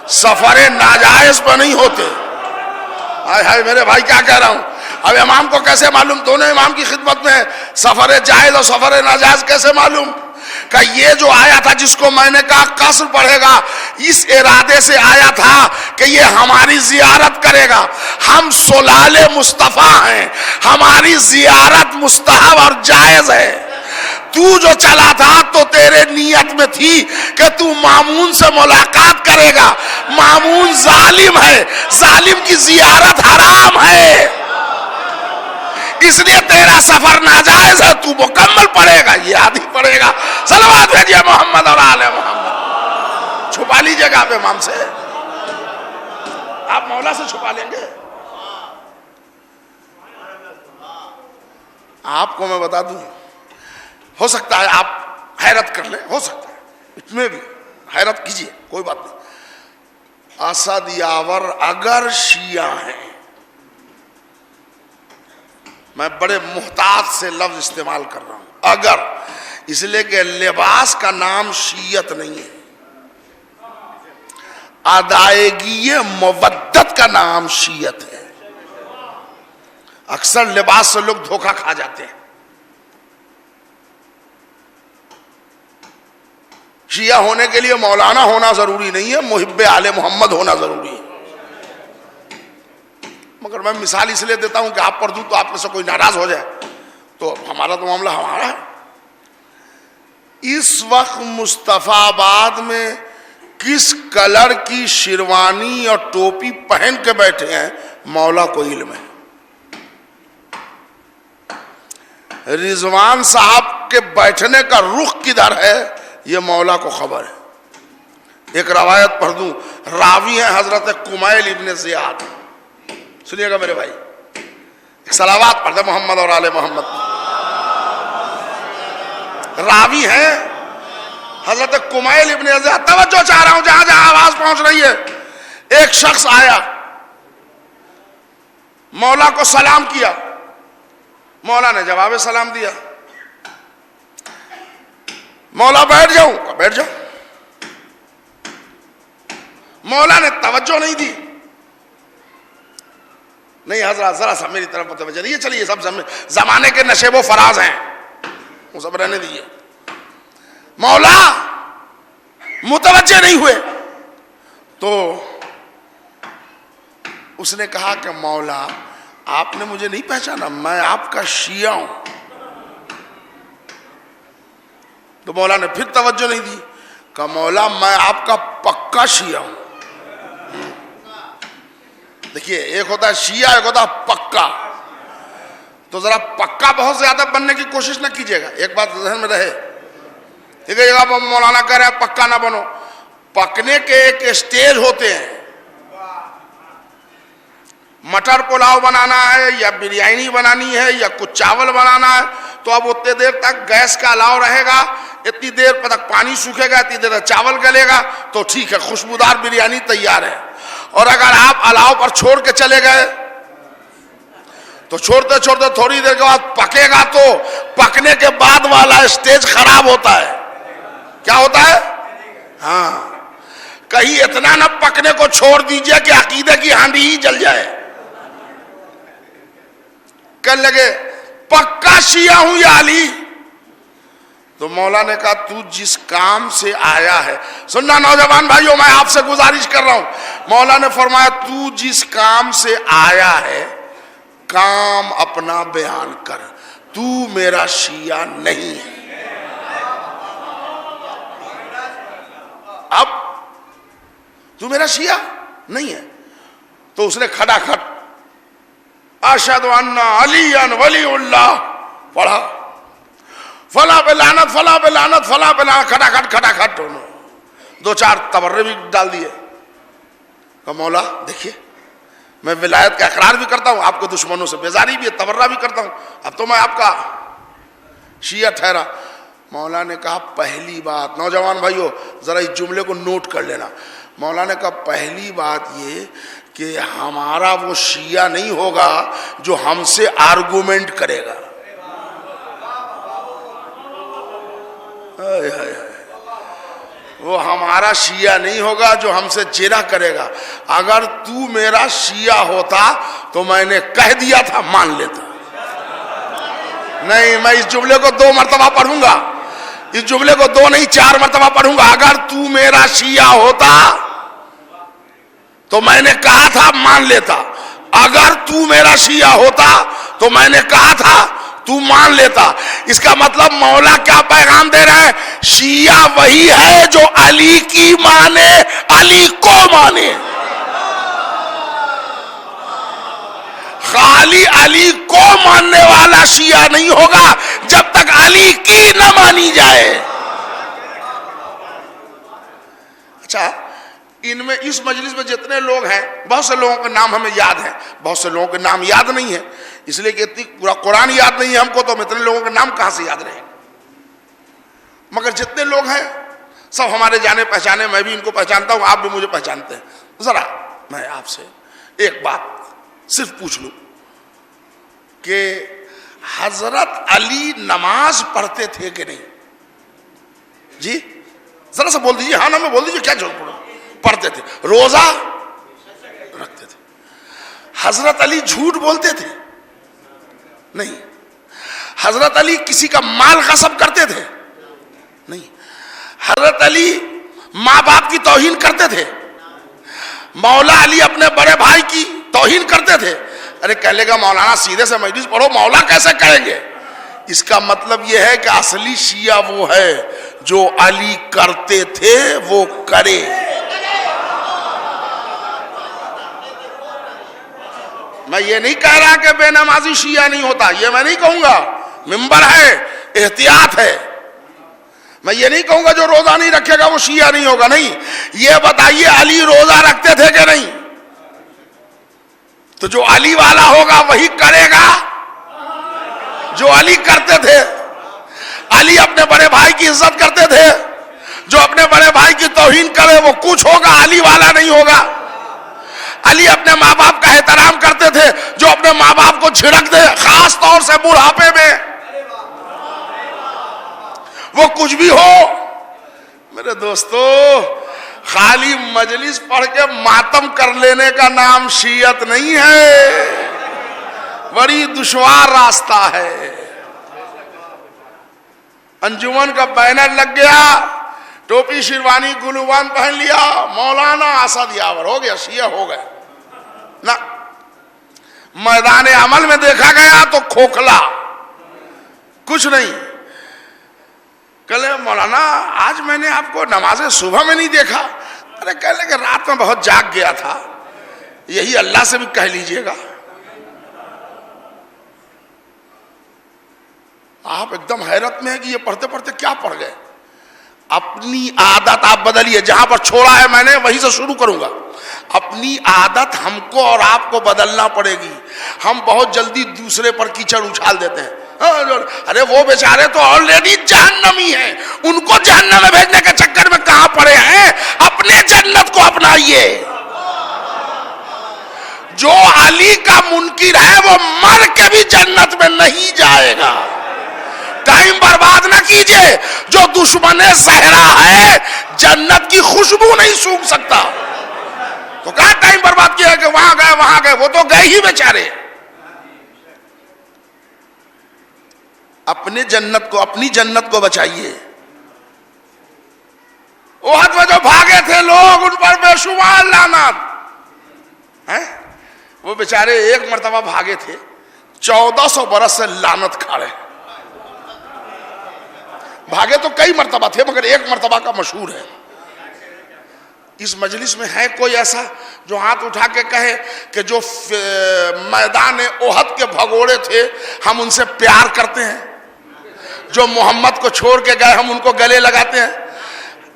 سفر ناجائز پر نہیں ہوتے۔ ہائے ہائے میرے بھائی کیا کہہ رہا ہوں، اب امام کو کیسے معلوم، دونوں امام کی خدمت میں ہے، سفر جائز اور سفر ناجائز کیسے معلوم؟ کہ یہ جو آیا تھا جس کو میں نے کہا قصر پڑھے گا، اس ارادے سے آیا تھا کہ یہ ہماری زیارت کرے گا، ہم سلال مصطفیٰ ہیں، ہماری زیارت مستحب اور جائز ہے۔ تو جو چلا تھا تو تیرے نیت میں تھی کہ تو مامون سے ملاقات کرے گا، مامون ظالم ہے، ظالم کی زیارت حرام ہے، اس لیے تیرا سفر ناجائز ہے، تو مکمل پڑھے گا، یہ آدھی پڑھے گا۔ صلوات بھیجئے محمد اور آل محمد۔ چھپا لیجئے گا آپ امام سے، آپ مولا سے چھپا لیں گے؟ آپ کو میں بتا دوں، ہو سکتا ہے آپ حیرت کر لیں، ہو سکتا ہے اس میں بھی حیرت کیجئے، کوئی بات نہیں۔ اسد یاور اگر شیعہ ہیں، میں بڑے محتاط سے لفظ استعمال کر رہا ہوں، اگر، اس لیے کہ لباس کا نام شیعت نہیں ہے، ادائیگی مودت کا نام شیعت ہے۔ اکثر لباس سے لوگ دھوکہ کھا جاتے ہیں۔ شیعہ ہونے کے لیے مولانا ہونا ضروری نہیں ہے، محب آل محمد ہونا ضروری ہے۔ مگر میں مثال اس لیے دیتا ہوں کہ آپ پر دوں تو آپ میں سے کوئی ناراض ہو جائے، تو ہمارا تو معاملہ ہمارا ہے۔ اس وقت مصطفیٰ آباد میں کس کلر کی شیروانی اور ٹوپی پہن کے بیٹھے ہیں مولا کو علم ہے۔ رضوان صاحب کے بیٹھنے کا رخ کدھر ہے یہ مولا کو خبر ہے۔ ایک روایت پڑھ دوں، راوی ہیں حضرت کمیل ابن زیاد، سنیے گا میرے بھائی، ایک صلوات پڑھ دے محمد اور آل محمد۔ راوی ہیں حضرت کمیل ابن زیاد، توجہ چاہ رہا ہوں جہاں جہاں آواز پہنچ رہی ہے۔ ایک شخص آیا، مولا کو سلام کیا، مولا نے جواب سلام دیا، مولا بیٹھ جاؤں، بیٹھ جاؤ، مولا نے توجہ نہیں دی، نہیں حضرات ذرا سا میری طرف متوجہ نہیں، چلیے سب زمانے کے نشیب و فراز ہیں، وہ سب رہنے دیجیے۔ مولا متوجہ نہیں ہوئے تو اس نے کہا کہ مولا آپ نے مجھے نہیں پہچانا، میں آپ کا شیعہ ہوں۔ تو مولا نے پھر توجہ نہیں دی، کہا مولا میں آپ کا پکا شیعہ ہوں۔ دیکھیے ایک ہوتا ہے شیعہ، ایک ہوتا ہے پکا، تو ذرا پکا بہت زیادہ بننے کی کوشش نہ کیجیے گا، ایک بات ذہن میں رہے، ٹھیک ہے؟ جگہ مولانا کہہ رہے ہیں پکا نہ بنو، پکنے کے ایک اسٹیج ہوتے ہیں، مٹر پلاؤ بنانا ہے یا بریانی بنانی ہے یا کچھ چاول بنانا ہے تو اب اتنے دیر تک گیس کا الاؤ رہے گا، اتنی دیر تک پانی سوکھے گا، اتنی دیر تک چاول گلے گا، تو ٹھیک ہے خوشبودار بریانی تیار ہے۔ اور اگر آپ الاؤ پر چھوڑ کے چلے گئے تو چھوڑتے چھوڑتے تھوڑی دیر کے بعد پکے گا، تو پکنے کے بعد والا اسٹیج خراب ہوتا ہے۔ کیا ہوتا ہے؟ ہاں، کہیں اتنا نہ پکنے کو چھوڑ دیجئے کہ عقیدے کی ہانڈی ہی جل جائے۔ کہنے لگے پکا شیعہ ہوں یا علی؟ تو مولا نے کہا تو جس کام سے آیا ہے، سننا نوجوان بھائیوں میں آپ سے گزارش کر رہا ہوں، مولا نے فرمایا تو جس کام سے آیا ہے کام اپنا بیان کر، تو میرا شیعہ نہیں ہے۔ اب تو میرا شیعہ نہیں ہے تو اس نے کھڑا کھٹ اشہد ان علی ولی اللہ پڑھا، فلاں پہ لعنت، فلاں پہ لعنت، فلاں پہ لعنت، کھٹا کھٹ دو چار تبرے بھی ڈال دیے۔ کہ مولا دیکھیے میں ولایت کا اقرار بھی کرتا ہوں، آپ کو دشمنوں سے بیزاری بھی ہے، تبرہ بھی کرتا ہوں، اب تو میں آپ کا شیعہ ٹھہرا۔ مولا نے کہا پہلی بات، نوجوان بھائیو ذرا اس جملے کو نوٹ کر لینا، مولا نے کہا پہلی بات یہ کہ ہمارا وہ شیعہ نہیں ہوگا جو ہم سے آرگومنٹ کرے گا۔ وہ ہمارا شیعہ نہیں ہوگا جو ہم سے چیرا کرے گا. اگر تو میرا شیعہ ہوتا تو میں نے کہہ دیا تھا, مان لیتا. نہیں, میں اس جملے کو 2 مرتبہ پڑھوں گا, اس جملے کو 2 نہیں 4 مرتبہ پڑھوں گا. اگر تو میرا شیعہ ہوتا تو میں نے کہا تھا مان لیتا. اگر تو میرا شیعہ ہوتا تو میں نے کہا تھا تو مان لیتا. اس کا مطلب مولا کیا پیغام دے رہا ہے؟ شیعہ وہی ہے جو علی کی مانے, علی کو مانے. خالی علی کو ماننے والا شیعہ نہیں ہوگا جب تک علی کی نہ مانی جائے. اچھا, ان میں اس مجلس میں جتنے لوگ ہیں, بہت سے لوگوں کے نام ہمیں یاد ہیں, بہت سے لوگوں کے نام یاد نہیں ہیں, اس لیے کہ اتنی پورا قرآن یاد نہیں ہے ہم کو, تو ہم اتنے لوگوں کے نام کہاں سے یاد رہیں. مگر جتنے لوگ ہیں سب ہمارے جانے پہچانے, میں بھی ان کو پہچانتا ہوں, آپ بھی مجھے پہچانتے ہیں. ذرا میں آپ سے ایک بات صرف پوچھ لوں کہ حضرت علی نماز پڑھتے تھے کہ نہیں؟ جی ذرا سا بول دیجیے, ہاں نا میں بول دیجیے, کیا جھوٹ پڑھو. پڑھتے تھے. روزہ رکھتے تھے. حضرت علی جھوٹ بولتے تھے؟ نہیں. حضرت علی کسی کا مال غصب کرتے تھے؟ نہیں. حضرت علی ماں باپ کی توہین کرتے تھے؟ مولا علی اپنے بڑے بھائی کی توہین کرتے تھے؟ ارے کہہ لے گا مولانا سیدھے سے مجلس پڑھو, مولا کیسے کہیں گے؟ اس کا مطلب یہ ہے کہ اصلی شیعہ وہ ہے جو علی کرتے تھے وہ کرے. میں یہ نہیں کہہ رہا کہ بے نمازی شیعہ نہیں ہوتا, یہ میں نہیں کہوں گا, منبر ہے, احتیاط ہے. میں یہ نہیں کہوں گا جو روزہ نہیں رکھے گا وہ شیعہ نہیں ہوگا, نہیں. یہ بتائیے علی روزہ رکھتے تھے کہ نہیں؟ تو جو علی والا ہوگا وہی کرے گا جو علی کرتے تھے. علی اپنے بڑے بھائی کی عزت کرتے تھے, جو اپنے بڑے بھائی کی توہین کرے وہ کچھ ہوگا, علی والا نہیں ہوگا. علی اپنے ماں باپ کا احترام کرتے تھے, جو اپنے ماں باپ کو جھڑک دے خاص طور سے بڑھاپے میں, وہ کچھ بھی ہو. میرے دوستو, خالی مجلس پڑھ کے ماتم کر لینے کا نام شیعت نہیں ہے, بڑی دشوار راستہ ہے. انجمن کا بینر لگ گیا, ٹوپی شیروانی گلوبان پہن لیا, مولانا اسد یاور ہو گیا, شیعہ ہو گئے. نہ, میدان عمل میں دیکھا گیا تو کھوکھلا, کچھ نہیں. کہلے مولانا آج میں نے آپ کو نماز صبح میں نہیں دیکھا. ارے کہلے کہ رات میں بہت جاگ گیا تھا, یہی اللہ سے بھی کہہ لیجئے گا. آپ ایک دم حیرت میں ہے کہ یہ پڑھتے پڑھتے کیا پڑھ گئے. اپنی عادت آپ بدلیے, جہاں پر چھوڑا ہے میں نے وہیں سے شروع کروں گا. اپنی عادت ہم کو اور آپ کو بدلنا پڑے گی. ہم بہت جلدی دوسرے پر کیچڑ اچھال دیتے ہیں. ارے وہ بیچارے تو آلریڈی جہنمی ہیں, ان کو جہنم میں بھیجنے کے چکر میں کہاں پڑے ہیں. اپنے جنت کو اپنائیے. جو علی کا منکر ہے وہ مر کے بھی جنت میں نہیں جائے گا. ٹائم برباد نہ کیجئے. جو دشمن زہرا ہے جنت کی خوشبو نہیں سونگھ سکتا. تو کہاں ٹائم برباد کیا کہ وہاں گئے, وہ تو گئے ہی بیچارے. اپنی جنت کو بچائیے. احد میں جو بھاگے تھے لوگ ان پر بے شمار لعنت. وہ بیچارے ایک مرتبہ بھاگے تھے, 1400 برس سے لعنت کھاڑے. بھاگے تو کئی مرتبہ تھے مگر ایک مرتبہ کا مشہور ہے. اس مجلس میں ہے کوئی ایسا جو ہاتھ اٹھا کے کہے کہ جو میدان احد کے بھگوڑے تھے ہم ان سے پیار کرتے ہیں, جو محمد کو چھوڑ کے گئے ہم ان کو گلے لگاتے ہیں.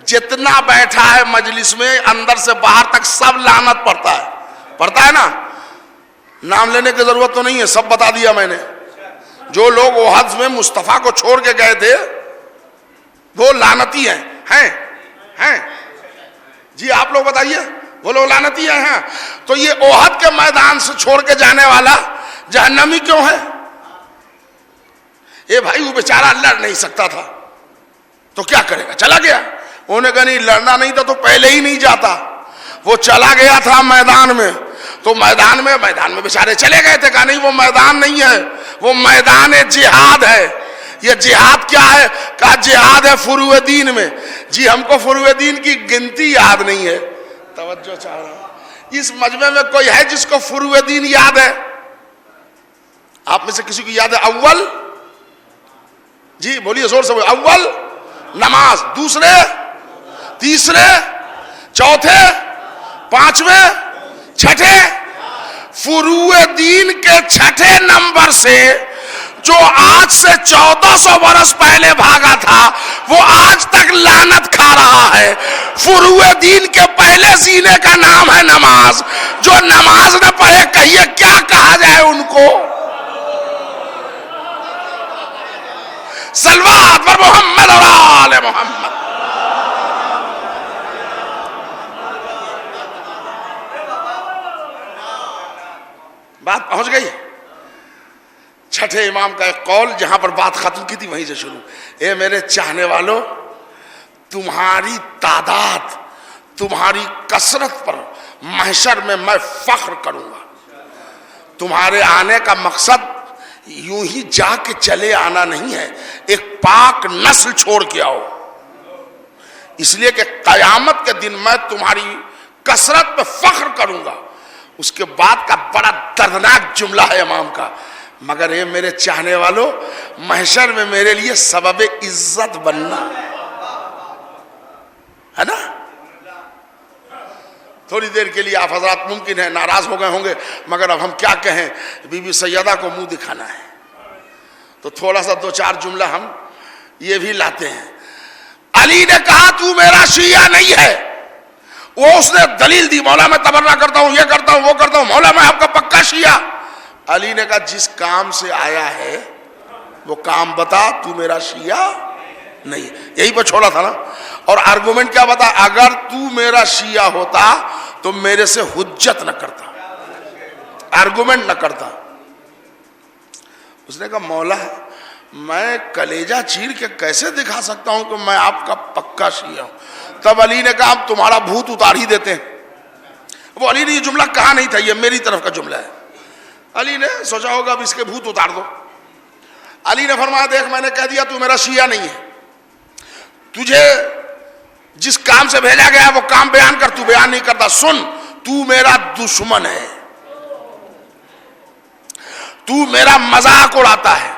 جتنا بیٹھا ہے مجلس میں اندر سے باہر تک سب لعنت پڑتا ہے نا. نام لینے کی ضرورت تو نہیں ہے, سب بتا دیا میں نے. جو لوگ احد میں مصطفیٰ کو چھوڑ کے گئے تھے وہ لعنتی ہیں. جی آپ لوگ بتائیے, وہ لوگ لعنتی ہیں. تو یہ احد کے میدان سے چھوڑ کے جانے والا جہنمی کیوں ہے؟ اے بھائی وہ بیچارہ لڑ نہیں سکتا تھا, تو کیا کرے گا؟ چلا گیا. انہوں نے کہا نہیں لڑنا نہیں تھا تو پہلے ہی نہیں جاتا. وہ چلا گیا تھا میدان میں, تو میدان میں بیچارے چلے گئے تھے. کہا نہیں وہ میدان نہیں ہے, وہ میدان جہاد ہے. یہ جہاد کیا ہے؟ کہا جہاد ہے فروع دین میں. جی ہم کو فروع دین کی گنتی یاد نہیں ہے. توجہ چاہ رہا ہوں, اس مجمع میں کوئی ہے جس کو فروع دین یاد ہے؟ آپ میں سے کسی کو یاد ہے؟ اول, جی بولیے زور سے بولیے. اول نماز, دوسرے, تیسرے, چوتھے, پانچویں, چھٹے. فروع دین کے چھٹے نمبر سے جو آج سے 1400 برس پہلے بھاگا تھا وہ آج تک لعنت کھا رہا ہے. فروع دین کے پہلے سینے کا نام ہے نماز. جو نماز نہ پڑھے کہیے کیا کہا جائے ان کو؟ صلوات پر محمد اور آل محمد. بات پہنچ گئی. چھٹے امام کا ایک قول جہاں پر بات ختم کی تھی وہیں سے شروع. اے میرے چاہنے والوں, تمہاری تعداد, تمہاری کثرت پر محشر میں میں فخر کروں گا. تمہارے آنے کا مقصد یوں ہی جا کے چلے آنا نہیں ہے, ایک پاک نسل چھوڑ کے آؤ. اس لیے کہ قیامت کے دن میں تمہاری کثرت پہ فخر کروں گا. اس کے بعد کا بڑا دردناک جملہ ہے امام کا, مگر یہ میرے چاہنے والوں محشر میں میرے لیے سبب عزت بننا ہے نا. تھوڑی دیر کے لیے آپ حضرات ممکن ہے ناراض ہو گئے ہوں گے, مگر اب ہم کیا کہیں, بی بی سیدہ کو منہ دکھانا ہے تو تھوڑا سا دو چار جملہ ہم یہ بھی لاتے ہیں. علی نے کہا تو میرا شیعہ نہیں ہے. وہ اس نے دلیل دی, مولا میں تبرہ کرتا ہوں, یہ کرتا ہوں, وہ کرتا ہوں, مولا میں آپ کا پکا شیعہ. علی نے کہا جس کام سے آیا ہے وہ کام بتا, تو میرا شیعہ نہیں. یہی پر چھوڑا تھا نا. اور آرگومنٹ کیا بتا, اگر تو میرا شیعہ ہوتا تو میرے سے حجت نہ کرتا, آرگومنٹ نہ کرتا. اس نے کہا مولا میں کلیجہ چیر کے کیسے دکھا سکتا ہوں کہ میں آپ کا پکا شیعہ ہوں. تب علی نے کہا اب تمہارا بھوت اتار ہی دیتے ہیں. وہ علی نے یہ جملہ کہا نہیں تھا, یہ میری طرف کا جملہ ہے. علی نے سوچا ہوگا اب اس کے بھوت اتار دو. علی نے فرمایا دیکھ میں نے کہہ دیا تو میرا شیعہ نہیں ہے, تجھے جس کام سے بھیجا گیا وہ کام بیان کر, تو بیان نہیں کرتا. سن, تو میرا دشمن ہے, تو میرا مذاق اڑاتا ہے.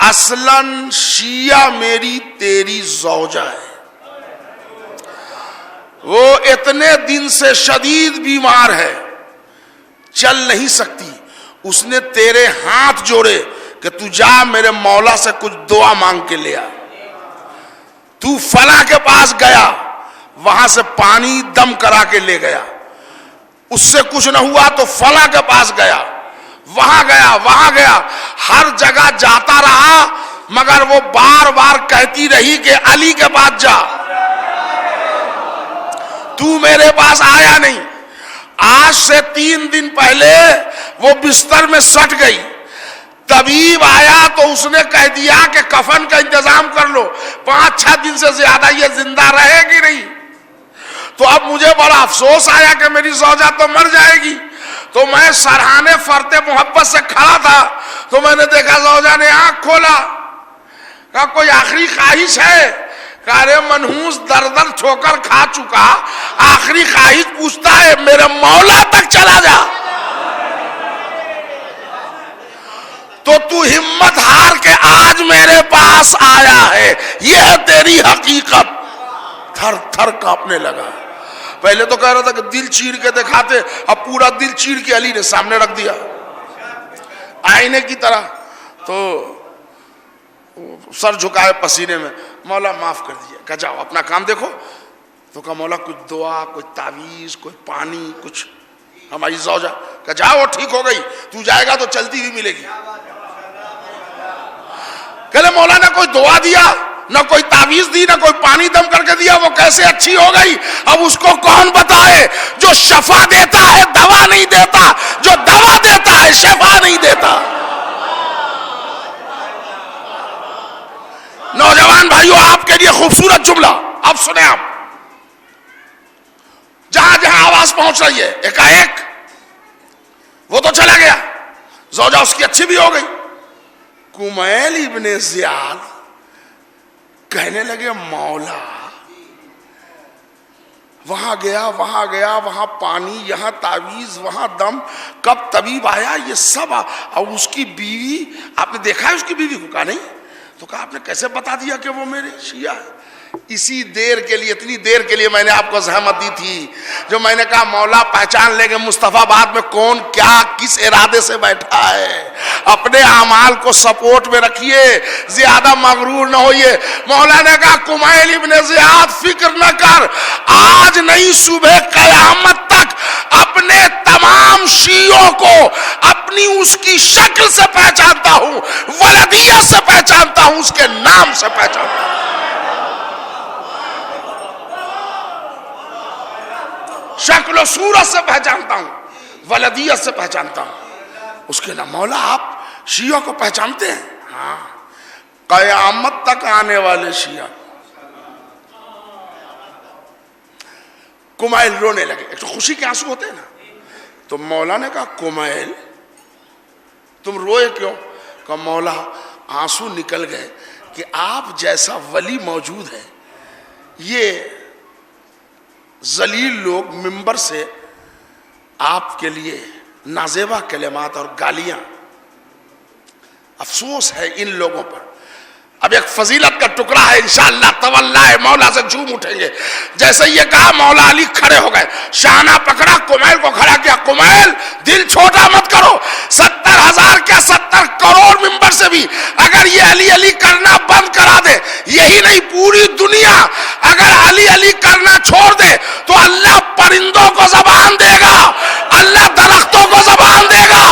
اصلاً شیعہ میری تیری زوجہ ہے. وہ اتنے دن سے شدید بیمار ہے, چل نہیں سکتی. اس نے تیرے ہاتھ جوڑے کہ تو جا میرے مولا سے کچھ دعا مانگ کے لے آ. تو فلاں کے پاس گیا, وہاں سے پانی دم کرا کے لے گیا. اس سے کچھ نہ ہوا تو فلاں کے پاس گیا, وہاں گیا, ہر جگہ جاتا رہا, مگر وہ بار بار کہتی رہی کہ علی کے پاس جا, تو میرے پاس آیا نہیں. آج سے 3 دن پہلے وہ بستر میں سٹ گئی. طبیب آیا تو اس نے کہہ دیا کہ کفن کا انتظام کر لو, 5-6 دن سے زیادہ یہ زندہ رہے گی نہیں. تو اب مجھے بڑا افسوس آیا کہ میری زوجہ تو مر جائے گی. تو میں سرہانے فرتے محبت سے کھڑا تھا تو میں نے دیکھا زوجہ نے آنکھ کھولا. کہا کوئی آخری خواہش ہے؟ کہا رے منحوس در در ٹھوکر کھا چکا, آخری خواہش پوچھتا ہے میرے مولا تک چلا جا. تو ہمت ہار کے آج میرے پاس آیا ہے, یہ ہے تیری حقیقت. تھر تھر کانپنے لگا. پہلے تو کہہ رہا تھا کہ دل چیر کے دکھاتے, اب پورا دل چیر کے علی نے سامنے رکھ دیا آئینے کی طرح. تو سر جھکائے پسینے میں, مولا معاف کر دیجیے. کہا جاؤ اپنا کام دیکھو. تو کہا مولا کچھ دعا, کوئی تعویذ, کوئی پانی, کچھ. ہماری زوجہ کہا جاؤ وہ ٹھیک ہو گئی, تو جائے گا تو چلتی ہوئی ملے گی. کہلے مولا نے کوئی دعا دیا, نہ کوئی تعویذ دی, نہ کوئی پانی دم کر کے دیا, وہ کیسے اچھی ہو گئی؟ اب اس کو کون بتائے؟ جو شفا دیتا ہے دوا نہیں دیتا, جو دوا دیتا ہے شفا نہیں دیتا. نوجوان بھائیو آپ کے لیے خوبصورت جملہ، اب سنیں آپ، جہاں جہاں آواز پہنچ رہی ہے ایک وہ تو چلا گیا، زوجہ اس کی اچھی بھی ہو گئی، کمیل ابن زیاد کہنے لگے مولا وہاں گیا وہاں پانی، یہاں تعویذ، وہاں دم، کب طبیب آیا، یہ سب، اور اس کی بیوی، آپ نے دیکھا ہے اس کی بیوی کو؟ کہا نہیں، تو کہا آپ نے کیسے بتا دیا کہ وہ میرے شیعہ ہے؟ اسی دیر کے لیے، اتنی دیر کے لیے میں نے آپ کو زحمت دی تھی، جو میں نے کہا مولا پہچان لیں گے مصطفیٰ باد میں کون کیا کس ارادے سے بیٹھا ہے، اپنے اعمال کو سپورٹ میں رکھیے، زیادہ مغرور نہ ہوئیے۔ مولا نے کہا کمیل ابن زیاد فکر نہ کر، آج نہیں صبح قیامت تک اپنے تمام شیعوں کو اپنی اس کی شکل سے پہچانتا ہوں، ولدیت سے پہچانتا ہوں، اس کے نام سے پہچانتا ہوں، شکل و صورت سے پہچانتا ہوں، ولدیت سے پہچانتا ہوں، اس کے نام۔ مولا آپ شیعوں کو پہچانتے ہیں؟ ہاں، قیامت تک آنے والے شیعہ۔ کمیل رونے لگے، ایک تو خوشی کے آنسو ہوتے ہیں نا، تو مولا نے کہا کمیل تم روئے کیوں؟ کہا مولا آنسو نکل گئے کہ آپ جیسا ولی موجود ہے، یہ ذلیل لوگ منبر سے آپ کے لیے نازیبا کلمات اور گالیاں، افسوس ہے ان لوگوں پر۔ اب ایک فضیلت کا ٹکڑا ہے، انشاءاللہ تولا ہے، مولا سے جھوم اٹھیں گے۔ جیسے یہ کہا مولا علی کھڑے ہو گئے، شانہ پکڑا، کمیل کو کھڑا کیا، کمیل دل چھوٹا مت کرو، 70,000 کے 70 کروڑ ممبر سے بھی اگر یہ علی علی کرنا بند کرا دے، یہی نہیں پوری دنیا اگر علی علی کرنا چھوڑ دے تو اللہ پرندوں کو زبان دے گا، اللہ درختوں کو زبان دے گا،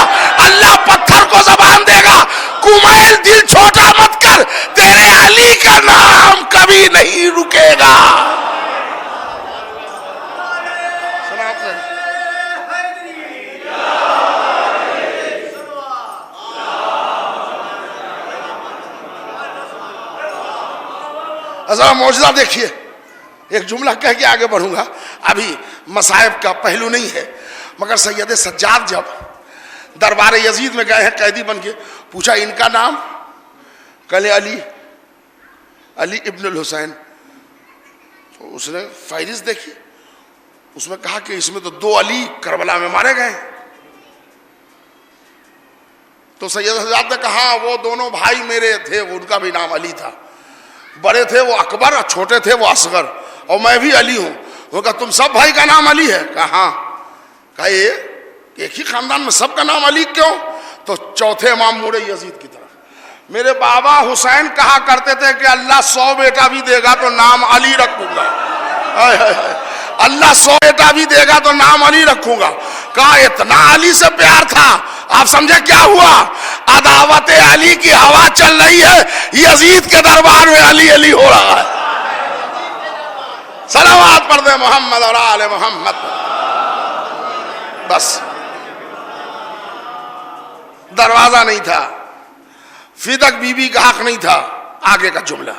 اللہ پتھر کو زبان دے گا۔ کمیل دل چھوٹا مت کر، تیرے علی کا نام کبھی نہیں رکے گا۔ ذرا معجزہ دیکھیے، ایک جملہ کہہ کے آگے بڑھوں گا، ابھی مصائب کا پہلو نہیں ہے، مگر سید سجاد جب دربار یزید میں گئے ہیں قیدی بن کے، پوچھا ان کا نام، کہلے علی، علی ابن الحسین۔ تو اس نے فہرست دیکھی، اس میں کہا کہ اس میں تو 2 علی کربلا میں مارے گئے۔ تو سید سجاد نے کہا وہ دونوں بھائی میرے تھے، ان کا بھی نام علی تھا، بڑے تھے وہ اکبر اور چھوٹے تھے وہ اصغر، اور میں بھی علی ہوں۔ وہ کہا تم سب بھائی کا نام علی ہے؟ کہا ہاں۔ کہا یہ ایک ہی خاندان میں سب کا نام علی کیوں؟ تو چوتھے امام موڑے یزید کی طرف، میرے بابا حسین کہا کرتے تھے کہ اللہ 100 بیٹا بھی دے گا تو نام علی رکھوں گا، اللہ 100 بیٹا بھی دے گا تو نام علی رکھوں گا۔ کہا اتنا علی سے پیار تھا، آپ سمجھے کیا ہوا؟ عداوت علی کی ہوا چل رہی ہے، یزید کے دربار میں علی علی ہو رہا ہے۔ صلوات پڑھ دے محمد اور آل محمد۔ بس دروازہ نہیں تھا، فدق بی بی کا حق نہیں تھا۔ آگے کا جملہ،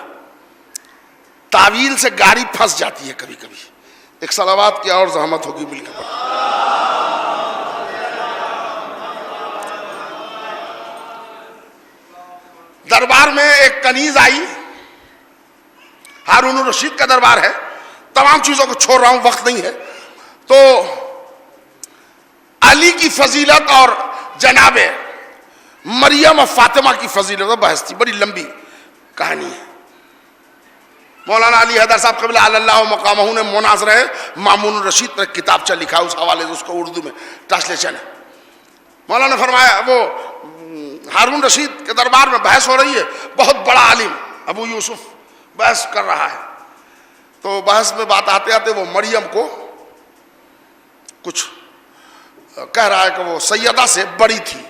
تعویل سے گاڑی پھنس جاتی ہے کبھی کبھی، ایک صلوات کی اور زحمت ہوگی مل کے پڑھ۔ دربار میں ایک کنیز آئی، ہارون الرشید کا دربار ہے، تمام چیزوں کو چھوڑ رہا ہوں وقت نہیں ہے۔ تو علی کی فضیلت اور جناب مریم اور فاطمہ کی فضیلت اور بحث تھی، بڑی لمبی کہانی ہے۔ مولانا علی حیدر صاحب قبلہ اللہ مقامہ نے مناظرہ مامون الرشید پر ایک کتابچہ لکھا، اس حوالے سے اس کو اردو میں ٹرانسلیشن ہے۔ مولانا نے فرمایا وہ ہارون رشید کے دربار میں بحث ہو رہی ہے، بہت بڑا عالم ابو یوسف بحث کر رہا ہے، تو بحث میں بات آتے آتے وہ مریم کو کچھ کہہ رہا ہے کہ وہ سیدہ سے بڑی تھی،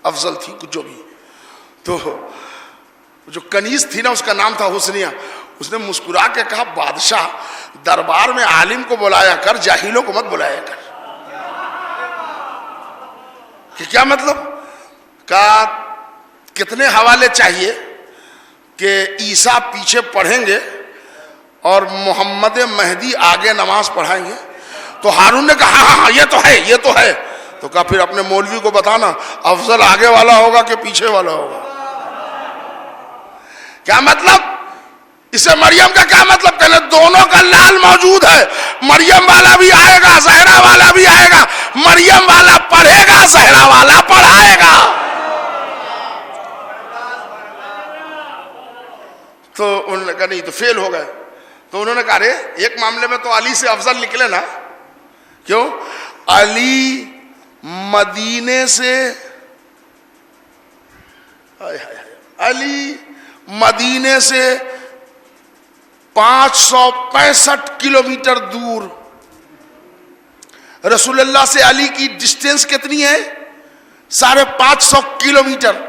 افضل تھی، کچھ جو بھی۔ تو جو کنیز تھی نا اس کا نام تھا حسنیہ، اس نے مسکرا کے کہا بادشاہ دربار میں عالم کو بلایا کر، جاہلوں کو مت بلایا کر۔ کہ کیا مطلب؟ کہا کتنے حوالے چاہیے؟ کہ عیسیٰ پیچھے پڑھیں گے اور محمد مہدی آگے نماز پڑھائیں گے. تو ہارون نے کہا ہاں یہ تو ہے یہ تو ہے. تو کہا پھر اپنے مولوی کو بتانا افضل آگے والا ہوگا کہ پیچھے والا ہوگا. کیا مطلب؟ اسے مریم کا کیا مطلب؟ کہنے دونوں کا لال موجود ہے. مریم والا بھی آئے گا, زہرا والا بھی آئے گا. مریم والا پڑھے گا, زہرا والا پڑھائے گا. تو انہوں نے کہا نہیں, تو فیل ہو گئے. تو انہوں نے کہا رے ایک معاملے میں تو علی سے افضل نکلے نا. کیوں؟ علی مدینے سے, علی مدینے سے 565 کلومیٹر دور. رسول اللہ سے علی کی ڈسٹینس کتنی ہے؟ 550 کلومیٹر.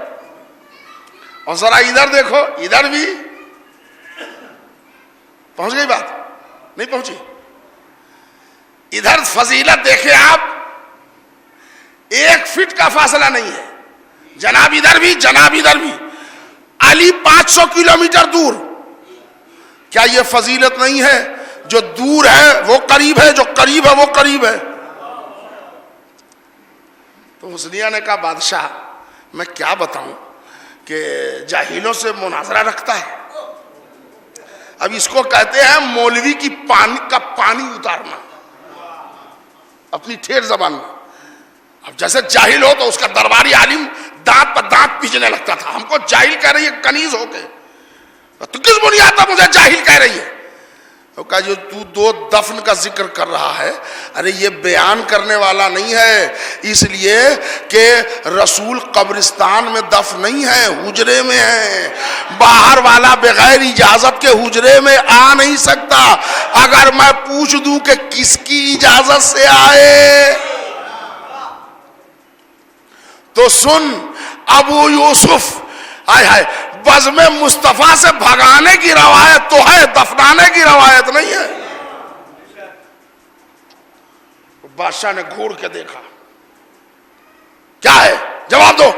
اور ذرا ادھر دیکھو, ادھر بھی پہنچ گئی بات؟ نہیں پہنچی. ادھر فضیلت دیکھیں آپ, 1 فٹ کا فاصلہ نہیں ہے. جناب ادھر بھی, جناب ادھر بھی. علی 500 کلومیٹر دور. کیا یہ فضیلت نہیں ہے؟ جو دور ہے وہ قریب ہے, جو قریب ہے وہ قریب ہے. تو حسنیہ نے کہا بادشاہ میں کیا بتاؤں کہ جاہلوں سے مناظرہ رکھتا ہے. اب اس کو کہتے ہیں مولوی کی پانی کا پانی اتارنا اپنی ٹھیٹ زبان میں. اب جیسے جاہل ہو تو اس کا درباری عالم دانت پر دانت پیچنے لگتا تھا. ہم کو جاہل کہہ رہی ہے کنیز ہو کے, تو کس بنیاد پر مجھے جاہل کہہ رہی ہے؟ تو کہا جو تو 2 دفن کا ذکر کر رہا ہے, ارے یہ بیان کرنے والا نہیں ہے, اس لیے کہ رسول قبرستان میں دفن نہیں ہے, حجرے میں ہے. باہر والا بغیر اجازت کے حجرے میں آ نہیں سکتا. اگر میں پوچھ دوں کہ کس کی اجازت سے آئے تو سن, ابو یوسف ہائے ہائے بزم مصطفیٰ سے بھگانے کی روایت تو ہے, دفنانے کی روایت نہیں ہے. بادشاہ نے گھور کے دیکھا, کیا ہے جواب دو.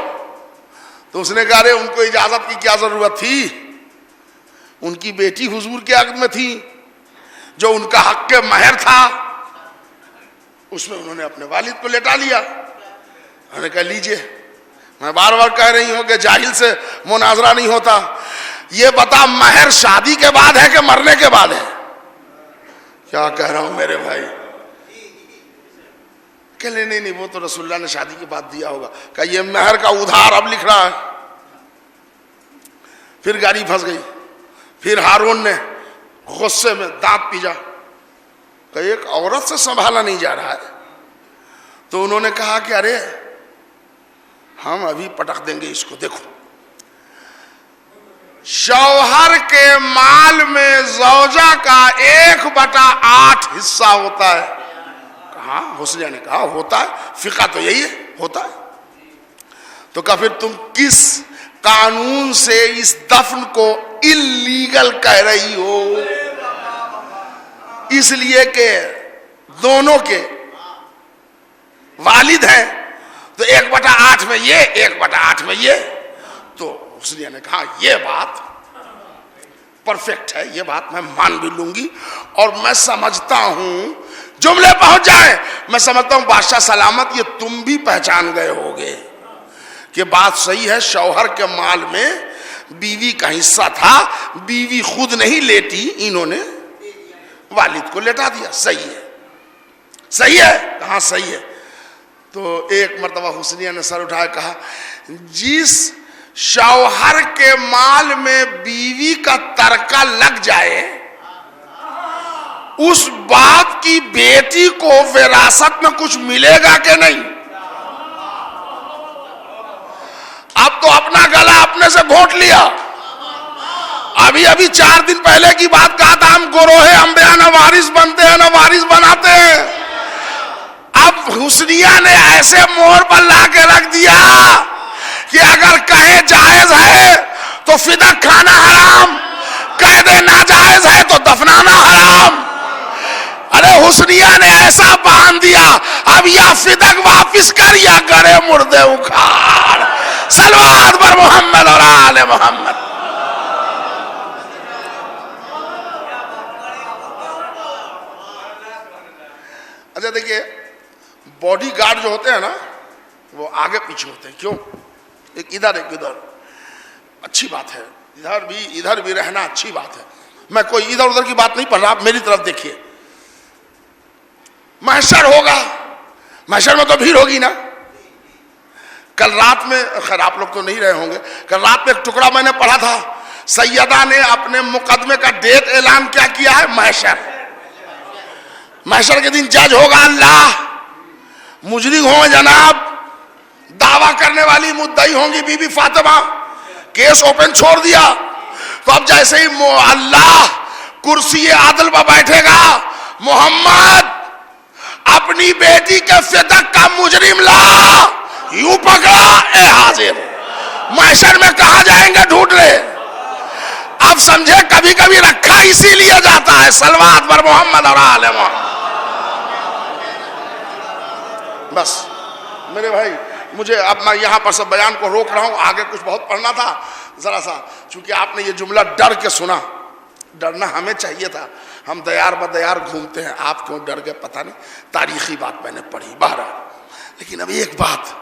تو اس نے کہا رے ان کو اجازت کی کیا ضرورت تھی؟ ان کی بیٹی حضور کے حق میں تھی, جو ان کا حق کے مہر تھا اس میں انہوں نے اپنے والد کو لٹا لیا. انہوں نے کہا لیجئے, میں بار بار کہہ رہی ہوں کہ جاہل سے مناظرہ نہیں ہوتا. یہ بتا مہر شادی کے بعد ہے کہ مرنے کے بعد ہے؟ کیا کہہ رہا ہوں میرے بھائی. کہ نہیں وہ تو رسول اللہ نے شادی کے بعد دیا ہوگا. کہ یہ مہر کا ادھار اب لکھ رہا ہے. پھر گاڑی پھنس گئی. پھر ہارون نے غصے میں دانت پیجا کہ ایک عورت سے سنبھالا نہیں جا رہا ہے. تو انہوں نے کہا کہ ارے ہم ابھی پٹک دیں گے اس کو. دیکھو شوہر کے مال میں زوجہ کا 1/8 حصہ ہوتا ہے. کہاں؟ حسنیہ نے کہا ہوتا ہے, فقہ تو یہی ہے, ہوتا ہے. تو کہا پھر تم کس قانون سے اس دفن کو اللیگل کہہ رہی ہو؟ اس لیے کہ دونوں کے والد ہیں, تو 1/8 میں یہ, 1/8 میں یہ. تو حسنیہ نے کہا یہ بات پرفیکٹ ہے, یہ بات میں مان بھی لوں گی. اور میں سمجھتا ہوں جملے پہنچ جائیں, میں سمجھتا ہوں بادشاہ سلامت یہ تم بھی پہچان گئے ہوگے کہ بات صحیح ہے. شوہر کے مال میں بیوی کا حصہ تھا, بیوی خود نہیں لیٹی, انہوں نے والد کو لیٹا دیا. صحیح ہے, صحیح ہے, کہاں صحیح ہے. تو ایک مرتبہ حسنیہ نے سر اٹھایا, کہا جس شوہر کے مال میں بیوی کا ترکہ لگ جائے اس باپ کی بیٹی کو وراثت میں کچھ ملے گا کہ نہیں؟ اب تو اپنا گلا اپنے سے گھونٹ لیا. ابھی 4 دن پہلے کی بات کہا تھا ہم گروہ انبیاء نہ وارث بنتے ہیں نہ وارث بناتے ہیں. اب حسنیہ نے ایسے مہر پر لا کے رکھ دیا کہ اگر کہے جائز ہے تو فدق کھانا حرام, کہہ دے ناجائز ہے تو دفنانا حرام. ارے حسنیہ نے ایسا باندھ دیا, اب یا فدق واپس کر یا گڑے مردے اکھاڑ. صلوات بر محمد اور آل محمد. دیکھیے باڈی گارڈ جو ہوتے ہیں نا وہ آگے پیچھے ہوتے ہیں. کیوں؟ ایک ادھر ایک ادھر. اچھی بات ہے, ادھر بھی رہنا اچھی بات ہے. میں کوئی ادھر ادھر کی بات نہیں پڑھ رہا, آپ میری طرف دیکھیے. محشر ہوگا, محشر میں تو بھیڑ ہوگی نا. کل رات میں, خیر آپ لوگ تو نہیں رہے ہوں گے, کل رات میں ایک ٹکڑا میں نے پڑھا تھا, سیدہ نے اپنے مقدمے کا ڈیٹ اعلان کیا کیا ہے؟ محشر. محشر کے دن جج ہوگا اللہ, مجرم ہوں گے جناب, دعویٰ کرنے والی مدعی ہوں گی بی بی فاطمہ, کیس اوپن چھوڑ دیا. تو اب جیسے ہی اللہ کرسی عدل پر بیٹھے گا, محمد اپنی بیٹی کے صدق کا مجرم لا, یوں پکڑا اے حاضر. محشر میں کہاں جائیں گے ڈھونڈنے؟ اب سمجھے کبھی کبھی رکھا اسی لیے جاتا ہے صلوات پر محمد اور آل محمد. بس میرے بھائی, مجھے اب میں یہاں پر سب بیان کو روک رہا ہوں, آگے کچھ بہت پڑھنا تھا ذرا سا, چونکہ آپ نے یہ جملہ ڈر کے سنا. ڈرنا ہمیں چاہیے تھا, ہم دیار بدیار گھومتے ہیں, آپ کیوں ڈر گئے پتہ نہیں. تاریخی بات میں نے پڑھی بہرحال. لیکن اب ایک بات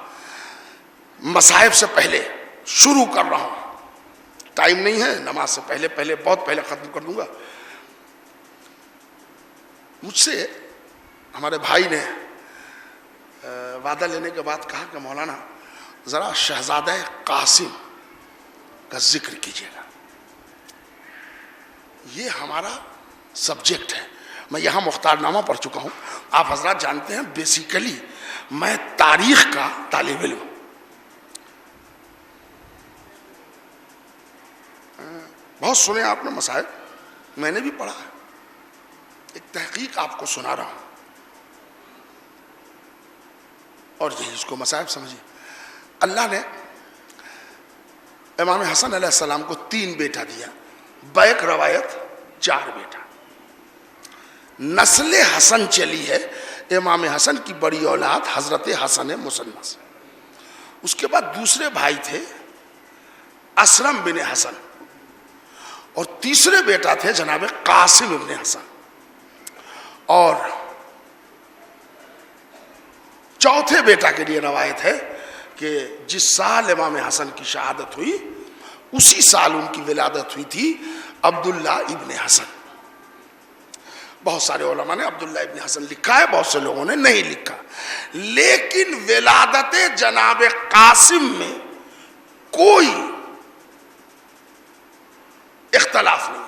مصائب سے پہلے شروع کر رہا ہوں, ٹائم نہیں ہے, نماز سے پہلے بہت پہلے ختم کر دوں گا. مجھ سے ہمارے بھائی نے وعدہ لینے کے بعد کہا کہ مولانا ذرا شہزادہ قاسم کا ذکر کیجیے گا, یہ ہمارا سبجیکٹ ہے. میں یہاں مختار نامہ پڑھ چکا ہوں, آپ حضرات جانتے ہیں بیسیکلی میں تاریخ کا طالب علم ہوں. بہت سنے آپ نے مسائل, میں نے بھی پڑھا ہے. ایک تحقیق آپ کو سنا رہا ہوں اور یہی اس کو مصائب سمجھیے. اللہ نے امام حسن علیہ السلام کو 3 بیٹا دیا, بیک روایت 4 بیٹا. نسل حسن چلی ہے, امام حسن کی بڑی اولاد حضرت حسن مسنہ سے. اس کے بعد دوسرے بھائی تھے اسلم بن حسن, اور تیسرے بیٹا تھے جناب قاسم ابن حسن, اور چوتھے بیٹا کے لیے روایت ہے کہ جس سال امام حسن کی شہادت ہوئی اسی سال ان کی ولادت ہوئی تھی عبداللہ ابن حسن. بہت سارے علماء نے عبداللہ ابن حسن لکھا ہے, بہت سے لوگوں نے نہیں لکھا, لیکن ولادت جناب قاسم میں کوئی اختلاف نہیں.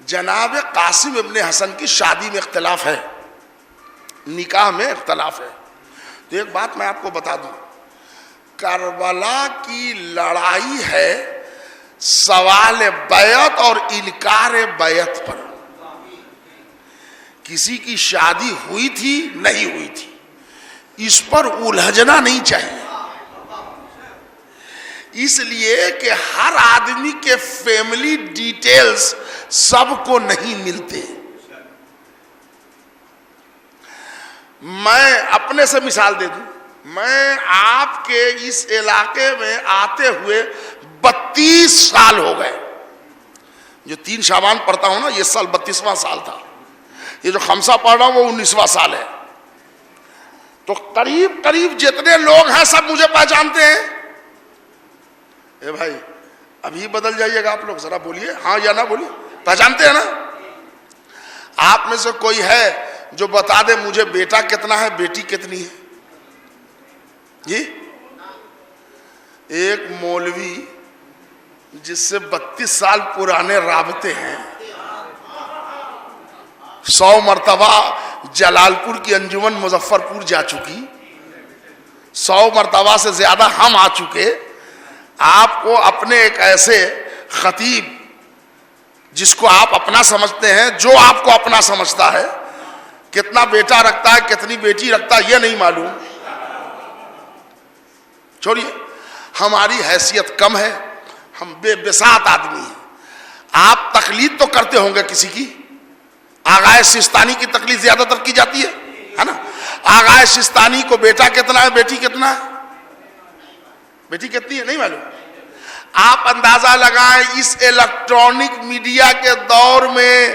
جناب قاسم ابن حسن کی شادی میں اختلاف ہے, نکاح میں اختلاف ہے. تو ایک بات میں آپ کو بتا دوں, کربلا کی لڑائی ہے سوال بیعت اور انکار بیعت پر. کسی کی شادی ہوئی تھی نہیں ہوئی تھی, اس پر الجھنا نہیں چاہیے. اس لیے کہ ہر آدمی کے فیملی ڈیٹیلز سب کو نہیں ملتے. میں اپنے سے مثال دے دوں, میں آپ کے اس علاقے میں آتے ہوئے 32 سال ہو گئے. جو 3 شعبان پڑھتا ہوں نا, یہ سال 32واں سال تھا. یہ جو خمسہ پڑھ رہا ہوں وہ 19واں سال ہے. تو قریب قریب جتنے لوگ ہیں سب مجھے پہچانتے ہیں. اے بھائی ابھی بدل جائیے گا آپ لوگ, ذرا بولیے ہاں یا نہ بولیے. پہچانتے ہیں نا؟ آپ میں سے کوئی ہے جو بتا دے مجھے بیٹا کتنا ہے بیٹی کتنی ہے؟ جی, ایک مولوی جس سے 32 سال پرانے رابطے ہیں, 100 مرتبہ جلال پور کی انجمن مظفر پور جا چکی, 100 مرتبہ سے زیادہ ہم آ چکے. آپ کو اپنے ایک ایسے خطیب جس کو آپ اپنا سمجھتے ہیں, جو آپ کو اپنا سمجھتا ہے, کتنا بیٹا رکھتا ہے کتنی بیٹی رکھتا ہے یہ نہیں معلوم. چھوڑیے, ہماری حیثیت کم ہے, ہم بے بساط آدمی ہیں. آپ تقلید تو کرتے ہوں گے کسی کی, آغائے سستانی کی تقلید زیادہ تر کی جاتی ہے نا. آغائے سستانی کو بیٹا کتنا ہے بیٹی کتنا ہے, بیٹی کتنی ہے نہیں معلوم. آپ اندازہ لگائیں اس الیکٹرانک میڈیا کے دور میں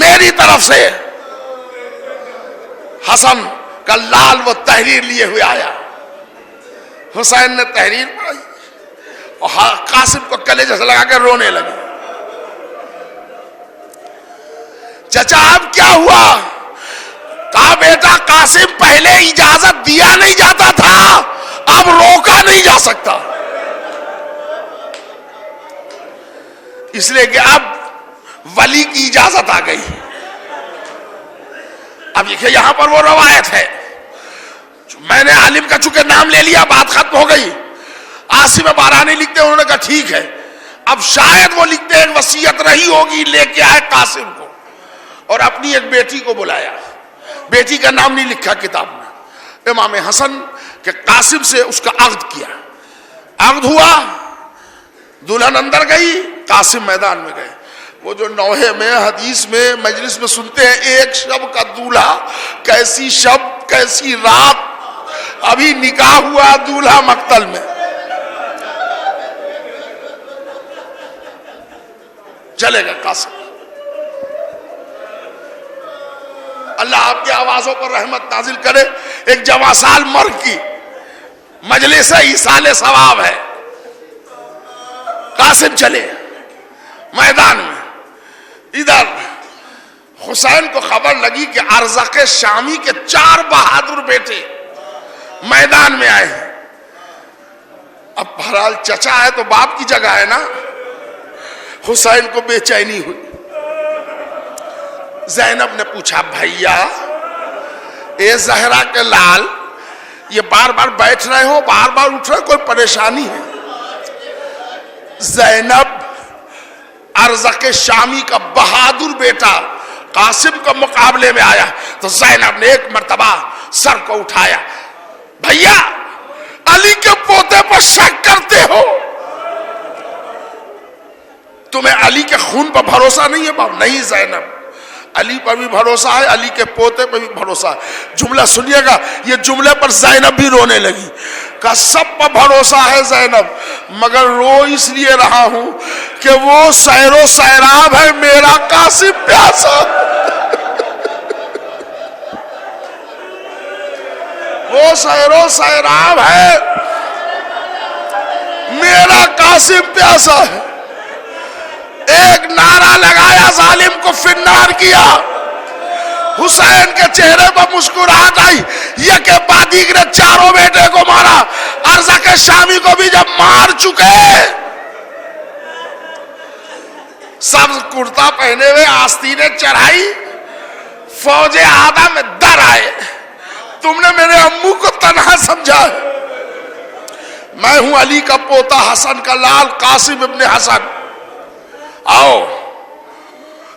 میری طرف سے حسن کا لال وہ تحریر لیے ہوئے آیا. حسین نے تحریر پڑھی اور قاسم کو کلیجے سے لگا کے رونے لگے. چچا اب کیا ہوا؟ کہا بیٹا قاسم پہلے اجازت دیا نہیں جاتا تھا، اب روکا نہیں جا سکتا، اس لیے کہ اب ولی کی اجازت آ گئی. اب دیکھیں یہاں پر وہ روایت ہے، میں نے عالم کا چونکہ نام لے لیا بات ختم ہو گئی. عاصم بارانی لکھتے انہوں نے کہا ٹھیک ہے، اب شاید وہ لکھتے ایک وصیت رہی ہوگی، لے کے آئے قاسم کو اور اپنی ایک بیٹی کو بلایا. بیٹی کا نام نہیں لکھا کتاب میں. امام حسن کے قاسم سے اس کا عقد کیا. عقد ہوا، دلہن اندر گئی، قاسم میدان میں گئے. وہ جو نوحے میں حدیث میں مجلس میں سنتے ہیں ایک شب کا دولہا، کیسی شب کیسی رات، ابھی نکاح ہوا دولہا مقتل میں. چلے گا قاسم. اللہ آپ کی آوازوں پر رحمت نازل کرے. ایک جواں سال مرگ کی مجلس ایصال ثواب ہے. قاسم چلے میدان میں. ادھر حسین کو خبر لگی کہ ارزق شامی کے 4 بہادر بیٹے میدان میں آئے ہیں. اب بہرحال چچا ہے تو باپ کی جگہ ہے نا. حسین کو بے چینی ہوئی. زینب نے پوچھا بھیا اے زہرا کے لال، یہ بار بار بیٹھ رہے ہو بار بار اٹھ رہے، کوئی پریشانی ہے؟ زینب ارزق شامی کا بہادر بیٹا قاسم کو مقابلے میں آیا تو زینب نے ایک مرتبہ سر کو اٹھایا. بھیا علی کے پوتے پر شک کرتے ہو؟ تمہیں علی کے خون پر بھروسہ نہیں ہے باپ؟ نہیں زینب، علی پر بھی بھروسہ ہے، علی کے پوتے پر بھی بھروسہ ہے. جملہ سنیے گا، یہ جملے پر زینب بھی رونے لگی. کہ سب پر بھروسہ ہے زینب، مگر رو اس لیے رہا ہوں کہ وہ سیر و سیراب ہے، میرا قاسم پیاسا. وہ سیر و سیراب ہے، میرا قاسم پیاسا ہے. ایک نعرہ لگایا، ظالم کو فنار کیا. حسین کے چہرے پر مسکراہٹ آئی. یہ کہ بادیگ نے 4 بیٹے کو مارا، ارزق شامی کو بھی جب مار چکے، سبز کرتا پہنے ہوئے آستینیں چڑھائی، فوج آدھا میں در آئے. تم نے میرے امو کو تنہا سمجھا ہے. میں ہوں علی کا پوتا، حسن کا لال، قاسم ابن حسن. آؤ.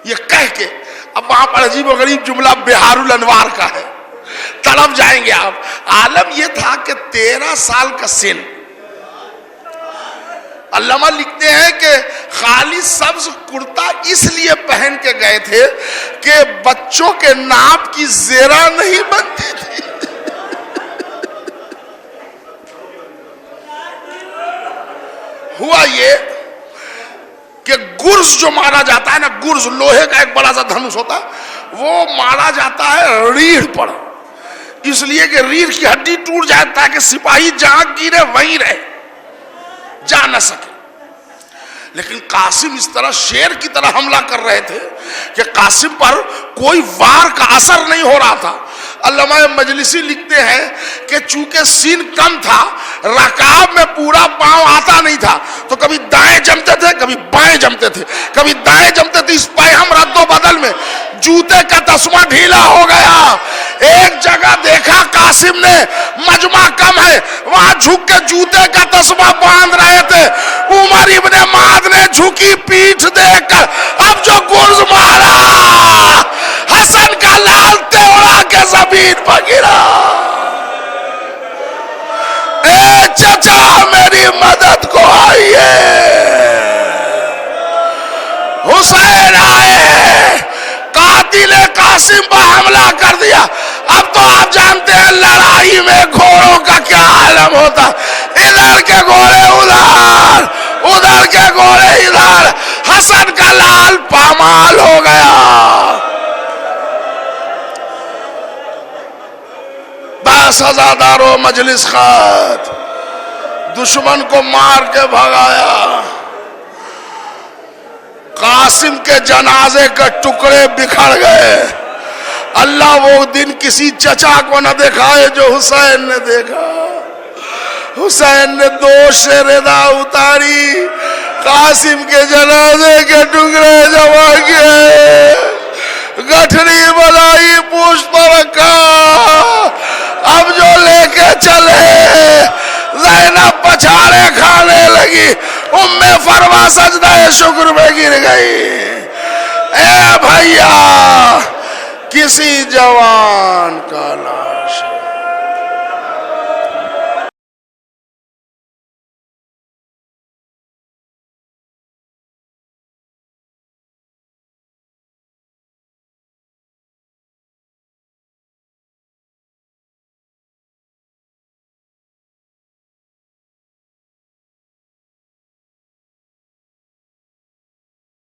یہ کہہ کے اب وہاں پر عجیب و غریب جملہ بہار الانوار کا ہے، طرف جائیں گے آپ. عالم یہ تھا کہ 13 سال کا سن. علامہ لکھتے ہیں کہ خالی سبز کرتا اس لیے پہن کے گئے تھے کہ بچوں کے ناپ کی زیرہ نہیں بنتی تھی. ہوا یہ کہ گرز جو مارا جاتا ہے نا، گرز لوہے کا ایک بڑا سا دھنوش ہوتا ہے، وہ مارا جاتا ہے ریڑھ پر، اس لیے کہ ریڑھ کی ہڈی ٹوٹ جائے تاکہ سپاہی جہاں گرے وہیں رہے، جا نہ سکے. لیکن قاسم اس طرح شیر کی طرح حملہ کر رہے تھے کہ قاسم پر کوئی وار کا اثر نہیں ہو رہا تھا. علامہ مجلسی لکھتے ہیں کہ چونکہ سین کم تھا، رکاب میں پورا پاؤں آتا نہیں تھا، تو کبھی دائیں جمتے تھے کبھی بائیں جمتے تھے، کبھی دائیں جمتے تھے. اس پیہم رد و بدل میں جوتے کا تسمہ ڈھیلا ہو گیا. ایک جگہ دیکھا قاسم نے مجمع کم ہے، وہاں جھک کے جوتے کا تسمہ باندھ رہے تھے. عمر ابن معاذ نے جھکی پیٹھ دیکھ کر اب جو گرز مارا، حسن کا لال تیورا کے زمین پر گرا. اے چچا میری مدد کو آئیے. حسین آئے، قاتل قاسم پر حملہ کر دیا. اب تو آپ جانتے ہیں لڑائی میں گھوڑوں کا کیا عالم ہوتا، ادھر کے گھوڑے ادھر، ادھر کے گھوڑے ادھر. حسن کا لال پامال ہو گیا. با مجلس خط، دشمن کو مار کے بھگایا، قاسم کے جنازے کے ٹکڑے بکھر گئے۔ اللہ وہ دن کسی چچا کو نہ دکھائے جو حسین نے دیکھا۔ حسین نے 2 ردا اتاری، قاسم کے جنازے کے ٹکڑے جمع کیے، گٹھڑی بنائی، پوچھ پر رکھا، اب جو لے کے چلے۔ زینب پچھاڑے کھانے لگی، ام فرما سجدہ شکر میں گر گئی۔ اے بھیا، کسی جوان کا نام